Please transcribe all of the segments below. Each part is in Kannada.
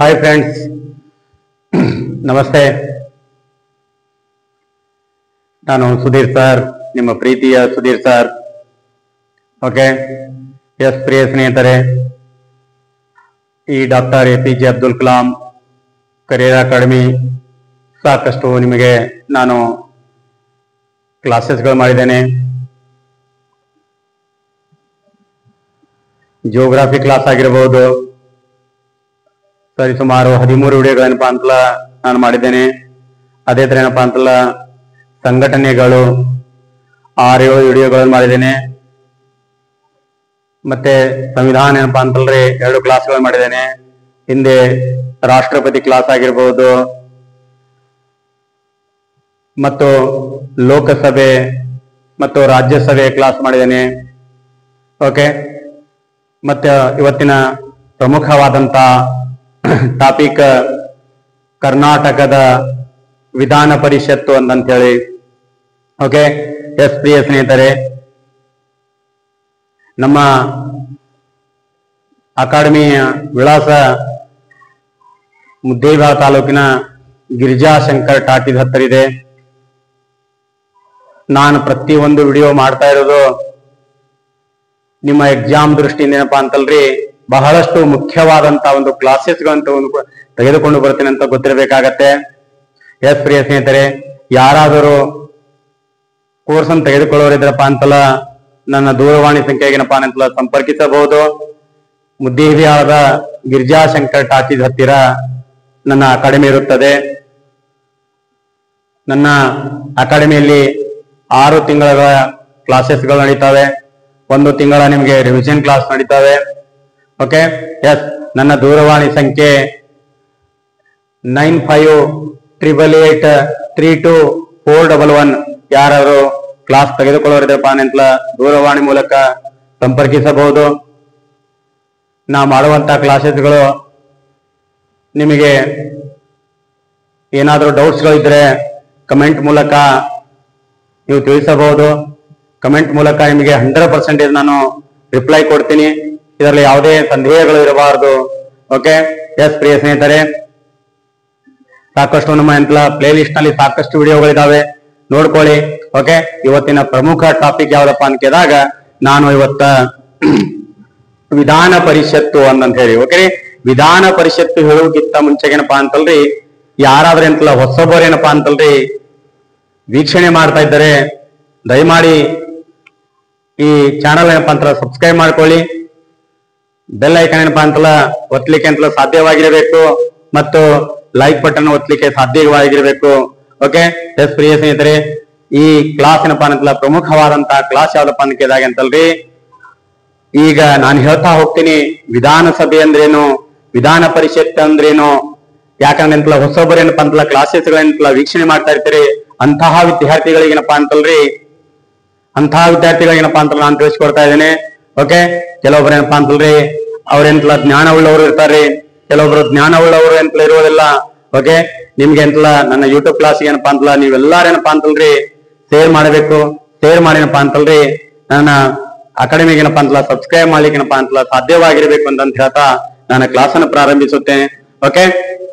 ಹಾಯ್ ಫ್ರೆಂಡ್ಸ್, ನಮಸ್ತೆ. ನಾನು ಸುಧೀರ್ ಸರ್, ನಿಮ್ಮ ಪ್ರೀತಿಯ ಸುಧೀರ್ ಸರ್. ಓಕೆ, ಎಸ್ ಪ್ರಿಯ ಸ್ನೇಹಿತರೆ, ಈ doctor APJ Abdul Kalam career academy ಸಾಕಷ್ಟು ನಿಮಗೆ ನಾನು ಕ್ಲಾಸಸ್ಗಳು ಮಾಡಿದ್ದೇನೆ. ಜಿಯೋಗ್ರಫಿ ಕ್ಲಾಸ್ ಆಗಿರಬಹುದು, ಸರಿ ಸುಮಾರು 13 ವಿಡಿಯೋಗಳೇನಪ್ಪಾ ಅಂತಲ್ಲ ನಾನು ಮಾಡಿದ್ದೇನೆ. ಅದೇ ತರ ಏನಪ್ಪಾ ಅಂತಲ್ಲ ಸಂಘಟನೆಗಳು 6-7 ವಿಡಿಯೋಗಳನ್ನು ಮಾಡಿದ್ದೇನೆ. ಮತ್ತೆ ಸಂವಿಧಾನ ಏನಪ್ಪಾ ಅಂತಲ್ರಿ 2 ಕ್ಲಾಸ್ಗಳು ಮಾಡಿದ್ದೇನೆ. ಹಿಂದೆ ರಾಷ್ಟ್ರಪತಿ ಕ್ಲಾಸ್ ಆಗಿರ್ಬಹುದು, ಮತ್ತು ಲೋಕಸಭೆ ಮತ್ತು ರಾಜ್ಯಸಭೆ ಕ್ಲಾಸ್ ಮಾಡಿದ್ದೇನೆ. ಓಕೆ, ಮತ್ತೆ ಇವತ್ತಿನ ಪ್ರಮುಖವಾದಂತ ಟಾಪಿಕ್ ಕರ್ನಾಟಕದ ವಿಧಾನ ಪರಿಷತ್ತು ಅಂತ ಹೇಳಿ. ಓಕೆ, ಎಸ್ ಪ್ರಿಯ ಸ್ನೇಹಿತರೆ, ನಮ್ಮ ಅಕಾಡೆಮಿಯ ವಿಳಾಸ ಮುದ್ದೇಬಿಹಾಳ ತಾಲೂಕಿನ ಗಿರಿಜಾಶಂಕರ್ ಟಾಕೀಸ್ ಹತ್ತಿರ ಇದೆ. ನಾನು ಪ್ರತಿಯೊಂದು ವಿಡಿಯೋ ಮಾಡ್ತಾ ಇರೋದು ನಿಮ್ಮ ಎಕ್ಸಾಮ್ ದೃಷ್ಟಿಯಿಂದ ಏನಪ್ಪಾ ಅಂತಲ್ರಿ ಬಹಳಷ್ಟು ಮುಖ್ಯವಾದಂತ ಒಂದು ಕ್ಲಾಸಸ್ಗಳಂತ ತೆಗೆದುಕೊಂಡು ಬರ್ತೀನಿ ಅಂತ ಗೊತ್ತಿರಬೇಕಾಗತ್ತೆ. ಎಸ್ ಪ್ರಿಯ ಸ್ನೇಹಿತರೆ, ಯಾರಾದರೂ ಕೋರ್ಸ್ ಅನ್ನು ತೆಗೆದುಕೊಳ್ಳೋರಿದ್ರಪ್ಪ ಅಂತಲ್ಲ ನನ್ನ ದೂರವಾಣಿ ಸಂಖ್ಯೆಗೆ ಏನಪ್ಪಾ ಅಂತಲ್ಲ ಸಂಪರ್ಕಿಸಬಹುದು. ಮುದ್ದೇಬಿಹಾಳದ ಗಿರಿಜಾಶಂಕರ್ ಟಾಕೀಸ್ ಹತ್ತಿರ ನನ್ನ ಅಕಾಡೆಮಿ ಇರುತ್ತದೆ. ನನ್ನ ಅಕಾಡೆಮಿಯಲ್ಲಿ 6 ತಿಂಗಳ ಕ್ಲಾಸಸ್ಗಳು ನಡೀತಾವೆ. 1 ತಿಂಗಳ ನಿಮಗೆ ರಿವಿಷನ್ ಕ್ಲಾಸ್ ನಡೀತಾವೆ. ಓಕೆ, ಎಸ್, ನನ್ನ ದೂರವಾಣಿ ಸಂಖ್ಯೆ 9588832411. ಯಾರು ಕ್ಲಾಸ್ ತೆಗೆದುಕೊಳ್ಳೋರಿದ್ರಪ್ಪ ಅಂತ ದೂರವಾಣಿ ಮೂಲಕ ಸಂಪರ್ಕಿಸಬಹುದು. ನಾ ಮಾಡುವಂತ ಕ್ಲಾಸಸ್ಗಳು ನಿಮಗೆ ಏನಾದರೂ ಡೌಟ್ಸ್ಗಳು ಇದ್ರೆ ಕಮೆಂಟ್ ಮೂಲಕ ನೀವು ತಿಳಿಸಬಹುದು. ಕಮೆಂಟ್ ಮೂಲಕ ನಿಮಗೆ 100% ನಾನು ರಿಪ್ಲೈ ಕೊಡ್ತೀನಿ. ಇದರಲ್ಲಿ ಯಾವುದೇ ಸಂದೇಹಗಳು ಇರಬಾರದು. ಓಕೆ, ಎಸ್ ಪ್ರಿಯ ಸ್ನೇಹಿತರೆ, ಸಾಕಷ್ಟು ನಮ್ಮ ಪ್ಲೇ ಲಿಸ್ಟ್ ನಲ್ಲಿ ಸಾಕಷ್ಟು ವಿಡಿಯೋಗಳಿದಾವೆ, ನೋಡ್ಕೊಳ್ಳಿ. ಓಕೆ, ಇವತ್ತಿನ ಪ್ರಮುಖ ಟಾಪಿಕ್ ಯಾವ್ದಪ್ಪ ಅಂತ ಕೇಳಿದಾಗ ನಾನು ಇವತ್ತ ವಿಧಾನ ಪರಿಷತ್ತು ಅಂತ ಹೇಳಿ. ಓಕೆ, ವಿಧಾನ ಪರಿಷತ್ತು ಹೇಳುವುದಕ್ಕಿಂತ ಮುಂಚೆಗೆ ಏನಪ್ಪಾ ಅಂತಲ್ರಿ ಯಾರಾದ್ರೂ ಎಂತಲ್ಲ ಹೊಸಬರು ಏನಪ್ಪಾ ಅಂತಲ್ರಿ ವೀಕ್ಷಣೆ ಮಾಡ್ತಾ ಇದ್ದಾರೆ, ದಯಮಾಡಿ ಈ ಚಾನಲ್ ಏನಪ್ಪಾ ಅಂತಲ್ಲ ಸಬ್ಸ್ಕ್ರೈಬ್ ಮಾಡ್ಕೊಳ್ಳಿ. ಬೆಲ್ ಐಕಾನ್ ಏನಪ್ಪಾ ಅಂತಲ್ಲ ಒತ್ತಲಿಕ್ಕೆ ಅಂತಲ್ಲ ಸಾಧ್ಯವಾಗಿರಬೇಕು, ಮತ್ತು ಲೈಕ್ ಬಟನ್ ಒತ್ತಲಿಕ್ಕೆ ಸಾಧ್ಯವಾಗಿರಬೇಕು. ಓಕೆ, ಎಸ್ ಪ್ರಿಯ ಸ್ನೇಹಿತರೆ, ಈ ಕ್ಲಾಸ್ ಏನಪ್ಪಾ ಅಂತಲ್ಲ ಪ್ರಮುಖವಾದಂತಹ ಕ್ಲಾಸ್ ಯಾವ್ದಪ್ಪ ಅಂತ ಕೇಳಿದಾಗ ಅಂತಲ್ರಿ ಈಗ ನಾನು ಹೇಳ್ತಾ ಹೋಗ್ತೀನಿ ವಿಧಾನಸಭೆ ಅಂದ್ರೇನು, ವಿಧಾನ ಪರಿಷತ್ ಅಂದ್ರೇನು. ಯಾಕಂದ್ರೆ ಅಂತಲ್ಲ ಹೊಸೊಬ್ಬರು ಏನಪ್ಪಾ ಅಂತಲ್ಲ ಕ್ಲಾಸಸ್ಗಳೇನಪ್ಪಲ್ಲ ವೀಕ್ಷಣೆ ಮಾಡ್ತಾ ಇರ್ತೀರಿ. ಅಂತಹ ವಿದ್ಯಾರ್ಥಿಗಳಿಗೇನಪ್ಪಾ ಅಂತಲ್ರಿ ಅಂತಲ್ಲ ನಾನು ತಿಳಿಸ್ಕೊಡ್ತಾ ಇದ್ದೇನೆ. ಓಕೆ, ಕೆಲವೊಬ್ರು ಏನಪ್ಪಾ ಅಂತಲ್ರಿ ಅವ್ರೆಂತಲ್ಲ ಜ್ಞಾನ ಉಳ್ಳವರು ಇರ್ತಾರೆ, ಕೆಲವೊಬ್ರು ಜ್ಞಾನ ಉಳ್ಳವರು ಎಂತಲ್ಲ ಇರೋದಿಲ್ಲ. ಓಕೆ, ನಿಮ್ಗೆ ಎಂತಲ್ಲ ನನ್ನ ಯೂಟ್ಯೂಬ್ ಕ್ಲಾಸ್ ಏನಪ್ಪಾ ಅಂತಲ್ಲ ನೀವೆಲ್ಲಾರು ಏನಪ್ಪಾ ಅಂತಲ್ರಿ ಶೇರ್ ಮಾಡಬೇಕು. ಶೇರ್ ಮಾಡಿನಪ್ಪಾ ಅಂತಲ್ರಿ ನನ್ನ ಅಕಾಡೆಮಿಗೆ ಏನಪ್ಪಾ ಅಂತಲ್ಲ ಸಬ್ಸ್ಕ್ರೈಬ್ ಮಾಡ್ಲಿಕ್ಕೆ ಏನಪ್ಪಾ ಅಂತಲ್ಲ ಸಾಧ್ಯವಾಗಿರ್ಬೇಕು ಅಂತ ಹೇಳ್ತಾ ನಾನು ಕ್ಲಾಸ್ ಅನ್ನು ಪ್ರಾರಂಭಿಸುತ್ತೇನೆ. ಓಕೆ,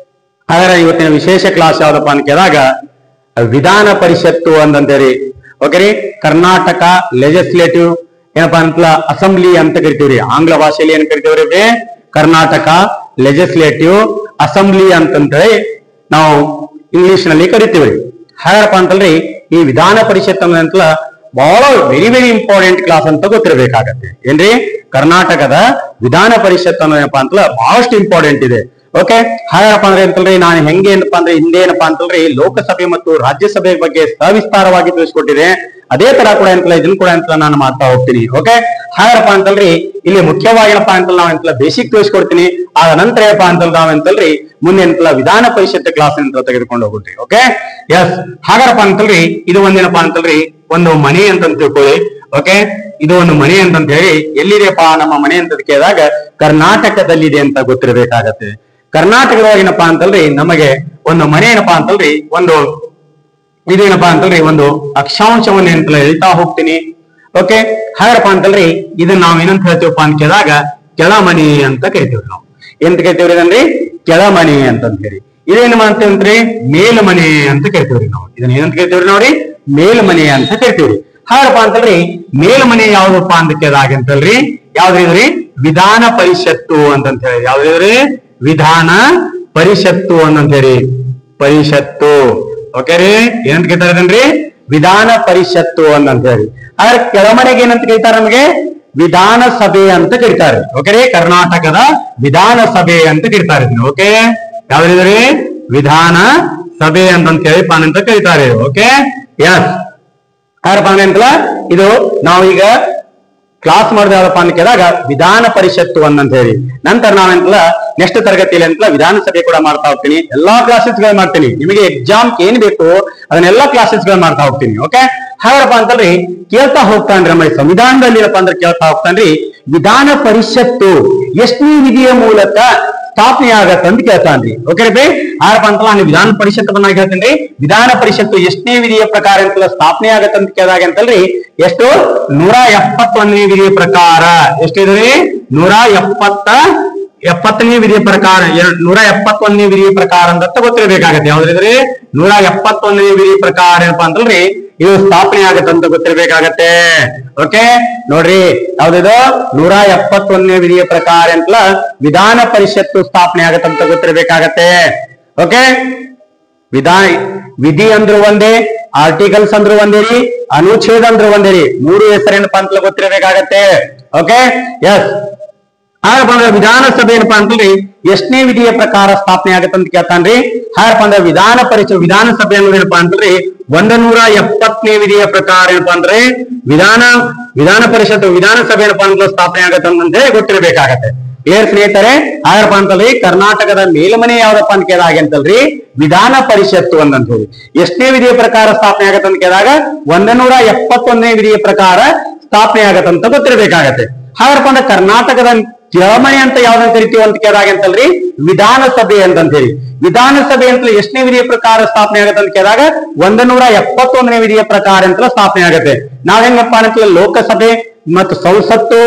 ಹಾಗಾದ್ರೆ ಇವತ್ತಿನ ವಿಶೇಷ ಕ್ಲಾಸ್ ಯಾವ್ದಪ್ಪ ಅಂತ ಕೇಳಿದಾಗ ವಿಧಾನ ಪರಿಷತ್ತು ಅಂತೇಳಿ. ಓಕೆ ರೀ, ಕರ್ನಾಟಕ ಲೆಜಿಸ್ಲೇಟಿವ್ ಏನಪ್ಪಾ ಅಂತಲ್ಲ ಅಸೆಂಬ್ಲಿ ಅಂತ ಕರಿತೀವ್ರಿ. ಆಂಗ್ಲ ಭಾಷೆಯಲ್ಲಿ ಏನ್ ಕರಿತೀವ್ರಿ, ಕರ್ನಾಟಕ ಲೆಜಿಸ್ಲೇಟಿವ್ ಅಸೆಂಬ್ಲಿ ಅಂತಂತೇಳಿ ನಾವು ಇಂಗ್ಲಿಷ್ ನಲ್ಲಿ ಕರಿತೀವ್ರಿ. ಹಾಗಪ್ಪ ಅಂತಲ್ರಿ ಈ ವಿಧಾನ ಪರಿಷತ್ ಅಂತಲ್ಲ ಬಹಳ ವೆರಿ ಇಂಪಾರ್ಟೆಂಟ್ ಕ್ಲಾಸ್ ಅಂತ ಗೊತ್ತಿರಬೇಕಾಗತ್ತೆ. ಏನ್ರಿ, ಕರ್ನಾಟಕದ ವಿಧಾನ ಪರಿಷತ್ ಅನ್ನೋದಪ್ಪ ಅಂತಲ್ಲ ಬಹಳಷ್ಟು ಇಂಪಾರ್ಟೆಂಟ್ ಇದೆ. ಓಕೆ, ಹಾಗಪ್ಪ ಅಂದ್ರೆ ಅಂತಲ್ರಿ ನಾನು ಹೆಂಗೆ ಏನಪ್ಪಾ ಅಂದ್ರೆ ಹಿಂದೆ ಏನಪ್ಪಾ ಅಂತಲ್ರಿ ಲೋಕಸಭೆ ಮತ್ತು ರಾಜ್ಯಸಭೆ ಬಗ್ಗೆ ಸವಿಸ್ತಾರವಾಗಿ ತಿಳಿಸ್ಕೊಟ್ಟಿದೆ. ಅದೇ ತರ ಕೂಡ ಅಂತಲ್ಲ ಇದನ್ನ ಕೂಡ ಅಂತ ನಾನು ಮಾಡ್ತಾ ಹೋಗ್ತೀನಿ. ಓಕೆ, ಹಾಗಪ್ಪ ಅಂತಲ್ರಿ ಇಲ್ಲಿ ಮುಖ್ಯವಾಗಿ ಏನಪ್ಪಾ ಅಂತಲ್ಲ ನಾವು ಎಂತಲ್ಲ ಬೇಸಿಕ್ ತಿಳಿಸ್ಕೊಡ್ತೀನಿ. ಆದ ನಂತರ ಏನಪ್ಪಾ ಅಂತಲ್ಲ ನಾವ್ ಎಂತಲ್ರಿ ಮುಂದೆ ಎಂತಲ್ಲ ವಿಧಾನ ಪರಿಷತ್ ಕ್ಲಾಸ್ ಅಂತ ತೆಗೆದುಕೊಂಡು ಹೋಗ್ತೀವಿ. ಓಕೆ, ಎಸ್, ಹಾಗಪ್ಪ ಅಂತಲ್ರಿ ಇದು ಒಂದೇನಪ್ಪಾ ಅಂತಲ್ರಿ ಒಂದು ಮನೆ ಅಂತ ತಿಳ್ಕೊಳ್ಳಿ. ಓಕೆ, ಇದು ಒಂದು ಮನೆ ಅಂತ ಹೇಳಿ ಎಲ್ಲಿದೆಪ್ಪ ನಮ್ಮ ಮನೆ ಅಂತ ಕೇಳಿದಾಗ ಕರ್ನಾಟಕದಲ್ಲಿದೆ ಅಂತ ಗೊತ್ತಿರಬೇಕಾಗತ್ತೆ. ಕರ್ನಾಟಕದೊಳಗೇನಪ್ಪಾ ಅಂತಲ್ರಿ ನಮಗೆ ಒಂದು ಮನೆ ಏನಪ್ಪಾ ಅಂತಲ್ರಿ ಒಂದು ಇದೇನಪ್ಪಾ ಅಂತಲ್ರಿ ಒಂದು ಅಕ್ಷಾಂಶವನ್ನು ಅಂತಲ್ಲ ಹೇಳ್ತಾ ಹೋಗ್ತೀನಿ. ಓಕೆ, ಹಾಗಪ್ಪ ಅಂತಲ್ರಿ ಇದನ್ನ ನಾವ್ ಏನಂತ ಹೇಳ್ತೀವಪ್ಪ ಅಂತ ಕೇಳಿದಾಗ ಕೆಳಮನಿ ಅಂತ ಕರಿತೀವಿ. ನಾವು ಎಂತ ಕರಿತೀವ್ರಿ ಅಂದ್ರೆ ಕೆಳಮನೆ ಅಂತ ಹೇಳಿ. ಇದೇನ್ ಮಾಡ್ತೇವಂತ್ರಿ ಮೇಲ್ಮನೆ ಅಂತ ಕರಿತೀವ್ರಿ ನಾವು. ಇದನ್ನ ಏನಂತ ಕರಿತೀವ್ರಿ ನೋಡ್ರಿ ಮೇಲ್ಮನೆ ಅಂತ ಕರಿತೀವ್ರಿ. ಹಾಗಪ್ಪ ಅಂತಲ್ರಿ ಮೇಲ್ಮನೆ ಯಾವ್ದಪ್ಪ ಅಂತ ಕೇಳಿದಾಗ ಅಂತಲ್ರಿ ಯಾವ್ದ್ರಿ ವಿಧಾನ ಪರಿಷತ್ತು ಅಂತ ಹೇಳಿ. ಯಾವ್ದ್ರಿ ವಿಧಾನ ಪರಿಷತ್ತು ಅಂತ ಹೇಳಿ. ಪರಿಷತ್ತು ಓಕೆ ರೀ ಏನಂತ ಕೇಳ್ತಾರೇನ್ರಿ ವಿಧಾನ ಪರಿಷತ್ತು ಅಂತ ಹೇಳಿ. ಆದ್ರೆ ಕೆಳಮನೆಗೆ ಏನಂತ ಕೇಳ್ತಾರೆ ನಮಗೆ ವಿಧಾನಸಭೆ ಅಂತ ಕರೀತಾರೆ. ಓಕೆ ರೀ ಕರ್ನಾಟಕದ ವಿಧಾನಸಭೆ ಅಂತ ಕರೀತಾರೆ. ಓಕೆ ಯಾವ್ದ್ರಿ ವಿಧಾನ ಸಭೆ ಅಂತ ಹೇಳಿ ಪಾನ್ ಅಂತ ಕರೀತಾರೆ. ಓಕೆ ಎಸ್ ಯಾರಪ್ಪ ಅಂತಲ್ಲ ಇದು ನಾವೀಗ ಕ್ಲಾಸ್ ಮಾಡಿದ ಯಾವ್ದಪ್ಪ ಅಂತ ಕೇಳಿದಾಗ ವಿಧಾನ ಪರಿಷತ್ತು ಅಂತ ಹೇಳಿ. ನಂತರ ನಾವೆಂತಲ್ಲ ನೆಕ್ಸ್ಟ್ ತರಗತಿಯಲ್ಲಿ ಅಂತಲ್ಲ ವಿಧಾನಸಭೆ ಕೂಡ ಮಾಡ್ತಾ ಹೋಗ್ತೀನಿ. ಎಲ್ಲಾ ಕ್ಲಾಸಸ್ ಗಳು ಮಾಡ್ತೀನಿ. ನಿಮಗೆ ಎಕ್ಸಾಮ್ ಏನ್ ಬೇಕು ಅದನ್ನೆಲ್ಲಾ ಕ್ಲಾಸಸ್ ಗಳು ಮಾಡ್ತಾ ಹೋಗ್ತೀನಿ. ಓಕೆ ಹಾಗಪ್ಪ ಅಂತಲ್ರಿ ಕೇಳ್ತಾ ಹೋಗ್ತಾನ್ರಿ ನಮ್ಮ ಸಂವಿಧಾನದಲ್ಲಿ ಏನಪ್ಪಾ ಅಂದ್ರೆ ಕೇಳ್ತಾ ಹೋಗ್ತಾನ್ರಿ ವಿಧಾನ ಪರಿಷತ್ತು ಎಷ್ಟನೇ ವಿಧಿಯ ಮೂಲಕ ಸ್ಥಾಪನೆ ಆಗತ್ತಂತ ಕೇಳ್ತಾನ್ರಿ. ಓಕೆ ರೀ ಯಾರಪ್ಪ ಅಂತಲ್ಲ ನಾನು ವಿಧಾನ ಪರಿಷತ್ ಬಂದಾಗ ಹೇಳ್ತೇನ್ರಿ ವಿಧಾನ ಪರಿಷತ್ತು ಎಷ್ಟನೇ ವಿಧಿಯ ಪ್ರಕಾರ ಅಂತಲ್ಲ ಸ್ಥಾಪನೆ ಆಗತ್ತಂತ ಕೇಳಿದಾಗ ಅಂತಲ್ರಿ ಎಷ್ಟು 171ನೇ ವಿಧಿಯ ಪ್ರಕಾರ. ಎಷ್ಟಿದ್ರಿ 170ನೇ ವಿಧಿಯ ಪ್ರಕಾರ 171ನೇ ವಿಧಿಯ ಪ್ರಕಾರ ಅಂತ ಗೊತ್ತಿರಬೇಕಾಗತ್ತೆ. ಯಾವ್ದ್ರಿ 171ನೇ ವಿಧಿಯ ಪ್ರಕಾರ ಏನಪ್ಪಾ ಅಂತಲ್ರಿ ಇದು ಸ್ಥಾಪನೆ ಆಗತ್ತಂತ ಗೊತ್ತಿರ್ಬೇಕಾಗತ್ತೆ. ಓಕೆ ನೋಡ್ರಿ ಯಾವ್ದಿದು 171ನೇ ವಿಧಿಯ ಪ್ರಕಾರ ಅಂತಲ್ಲ ವಿಧಾನ ಪರಿಷತ್ತು ಸ್ಥಾಪನೆ ಆಗತ್ತಂತ ಗೊತ್ತಿರ್ಬೇಕಾಗತ್ತೆ. ಓಕೆ ವಿಧಿ ಅಂದ್ರು ಒಂದೇ, ಆರ್ಟಿಕಲ್ಸ್ ಅಂದ್ರು ಒಂದೇ ರೀ, ಅನುಚ್ಛೇದ ಅಂದ್ರು ಒಂದೇ ರೀ. 3 ಹೆಸರೇನಪ್ಪಾ ಅಂತಲ್ಲ ಗೊತ್ತಿರಬೇಕಾಗತ್ತೆ. ಓಕೆ ಎಸ್ ಹಾಗಪ್ಪ ಅಂದ್ರೆ ವಿಧಾನಸಭೆ ಏನಪ್ಪಾ ಅಂತಲ್ರಿ ಎಷ್ಟನೇ ವಿಧಿಯ ಪ್ರಕಾರ ಸ್ಥಾಪನೆ ಆಗತ್ತಂತ ಕೇಳ್ತಾನ್ರಿ. ಹಾಗಪ್ಪ ಅಂದ್ರೆ ವಿಧಾನಸಭೆ ಅನ್ನೋದು ಏನಪ್ಪಾ ಅಂತಲ್ರಿ 170ನೇ ವಿಧಿಯ ಪ್ರಕಾರ ಏನಪ್ಪಾ ಅಂದ್ರೆ ವಿಧಾನ ಪರಿಷತ್ತು ವಿಧಾನಸಭೆ ಏನಪ್ಪಾ ಅಂತ ಸ್ಥಾಪನೆ ಆಗತ್ತಂತೆ ಗೊತ್ತಿರಬೇಕಾಗತ್ತೆ. ಏರ್ ಸ್ನೇಹಿತರೆ ಹಾಗಪ್ಪ ಅಂತಲ್ರಿ ಕರ್ನಾಟಕದ ಮೇಲ್ಮನೆ ಯಾವ್ದಪ್ಪ ಅಂತ ಕೇಳಿದಾಗ ಅಂತಲ್ರಿ ವಿಧಾನ ಪರಿಷತ್ತು ಅಂತ ಹೇಳಿ. ಎಷ್ಟನೇ ವಿಧಿಯ ಪ್ರಕಾರ ಸ್ಥಾಪನೆ ಆಗತ್ತಂತ ಕೇಳಿದಾಗ 171ನೇ ವಿಧಿಯ ಪ್ರಕಾರ ಸ್ಥಾಪನೆ ಆಗತ್ತಂತ ಗೊತ್ತಿರಬೇಕಾಗತ್ತೆ. ಹಾಗಪ್ಪ ಅಂದ್ರೆ ಕರ್ನಾಟಕದ ಕೆಳಮನೆ ಅಂತ ಯಾವ್ದಂತ ಕರಿತೀವಿ ಅಂತ ಕೇಳಿದಾಗ ಅಂತಲ್ರಿ ವಿಧಾನಸಭೆ ಅಂತ ಹೇಳಿ. ವಿಧಾನಸಭೆ ಅಂತ ಎಷ್ಟನೇ ವಿಧಿಯ ಪ್ರಕಾರ ಸ್ಥಾಪನೆ ಆಗತ್ತೆ ಅಂತ ಕೇಳಿದಾಗ 171ನೇ ವಿಧಿಯ ಪ್ರಕಾರ ಅಂತ ಸ್ಥಾಪನೆ ಆಗತ್ತೆ. ನಾವ್ ಹೆಂಗಪ್ಪ ಅಂತಲ್ಲ ಲೋಕಸಭೆ ಮತ್ತು ಸಂಸತ್ತು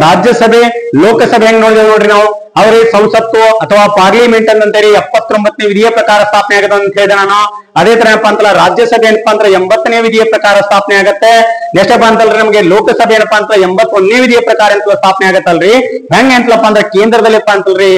ರಾಜ್ಯಸಭೆ ಲೋಕಸಭೆ ಹೆಂಗ್ ನೋಡ್ರಿ ನಾವು ಅವ್ರಿಗೆ ಸಂಸತ್ತು ಅಥವಾ ಪಾರ್ಲಿಮೆಂಟ್ ಅಂತೇಳಿ 79ನೇ ವಿಧಿಯ ಪ್ರಕಾರ ಸ್ಥಾಪನೆ ಆಗತ್ತೆ ಅಂತ ಹೇಳಿದೆ ನಾನು. ಅದೇ ತರ ಏನಪ್ಪಾ ಅಂತಲ್ಲ ರಾಜ್ಯಸಭೆ ಏನಪ್ಪಾ ಅಂದ್ರೆ 80ನೇ ವಿಧಿಯ ಪ್ರಕಾರ ಸ್ಥಾಪನೆ ಆಗತ್ತೆ. ನೆಕ್ಸ್ಟ್ ಅಪ್ಪ ಅಂತಲ್ರಿ ನಮಗೆ ಲೋಕಸಭೆ ಏನಪ್ಪಾ ಅಂತ 81ನೇ ವಿಧಿಯ ಪ್ರಕಾರ ಅಂತ ಸ್ಥಾಪನೆ ಆಗತ್ತಲ್ರಿ. ಹೆಂಗ್ ಅಂತಲಪ್ಪ ಅಂದ್ರೆ ಕೇಂದ್ರದಲ್ಲಿಪ್ಪ ಅಂತಲ್ರಿ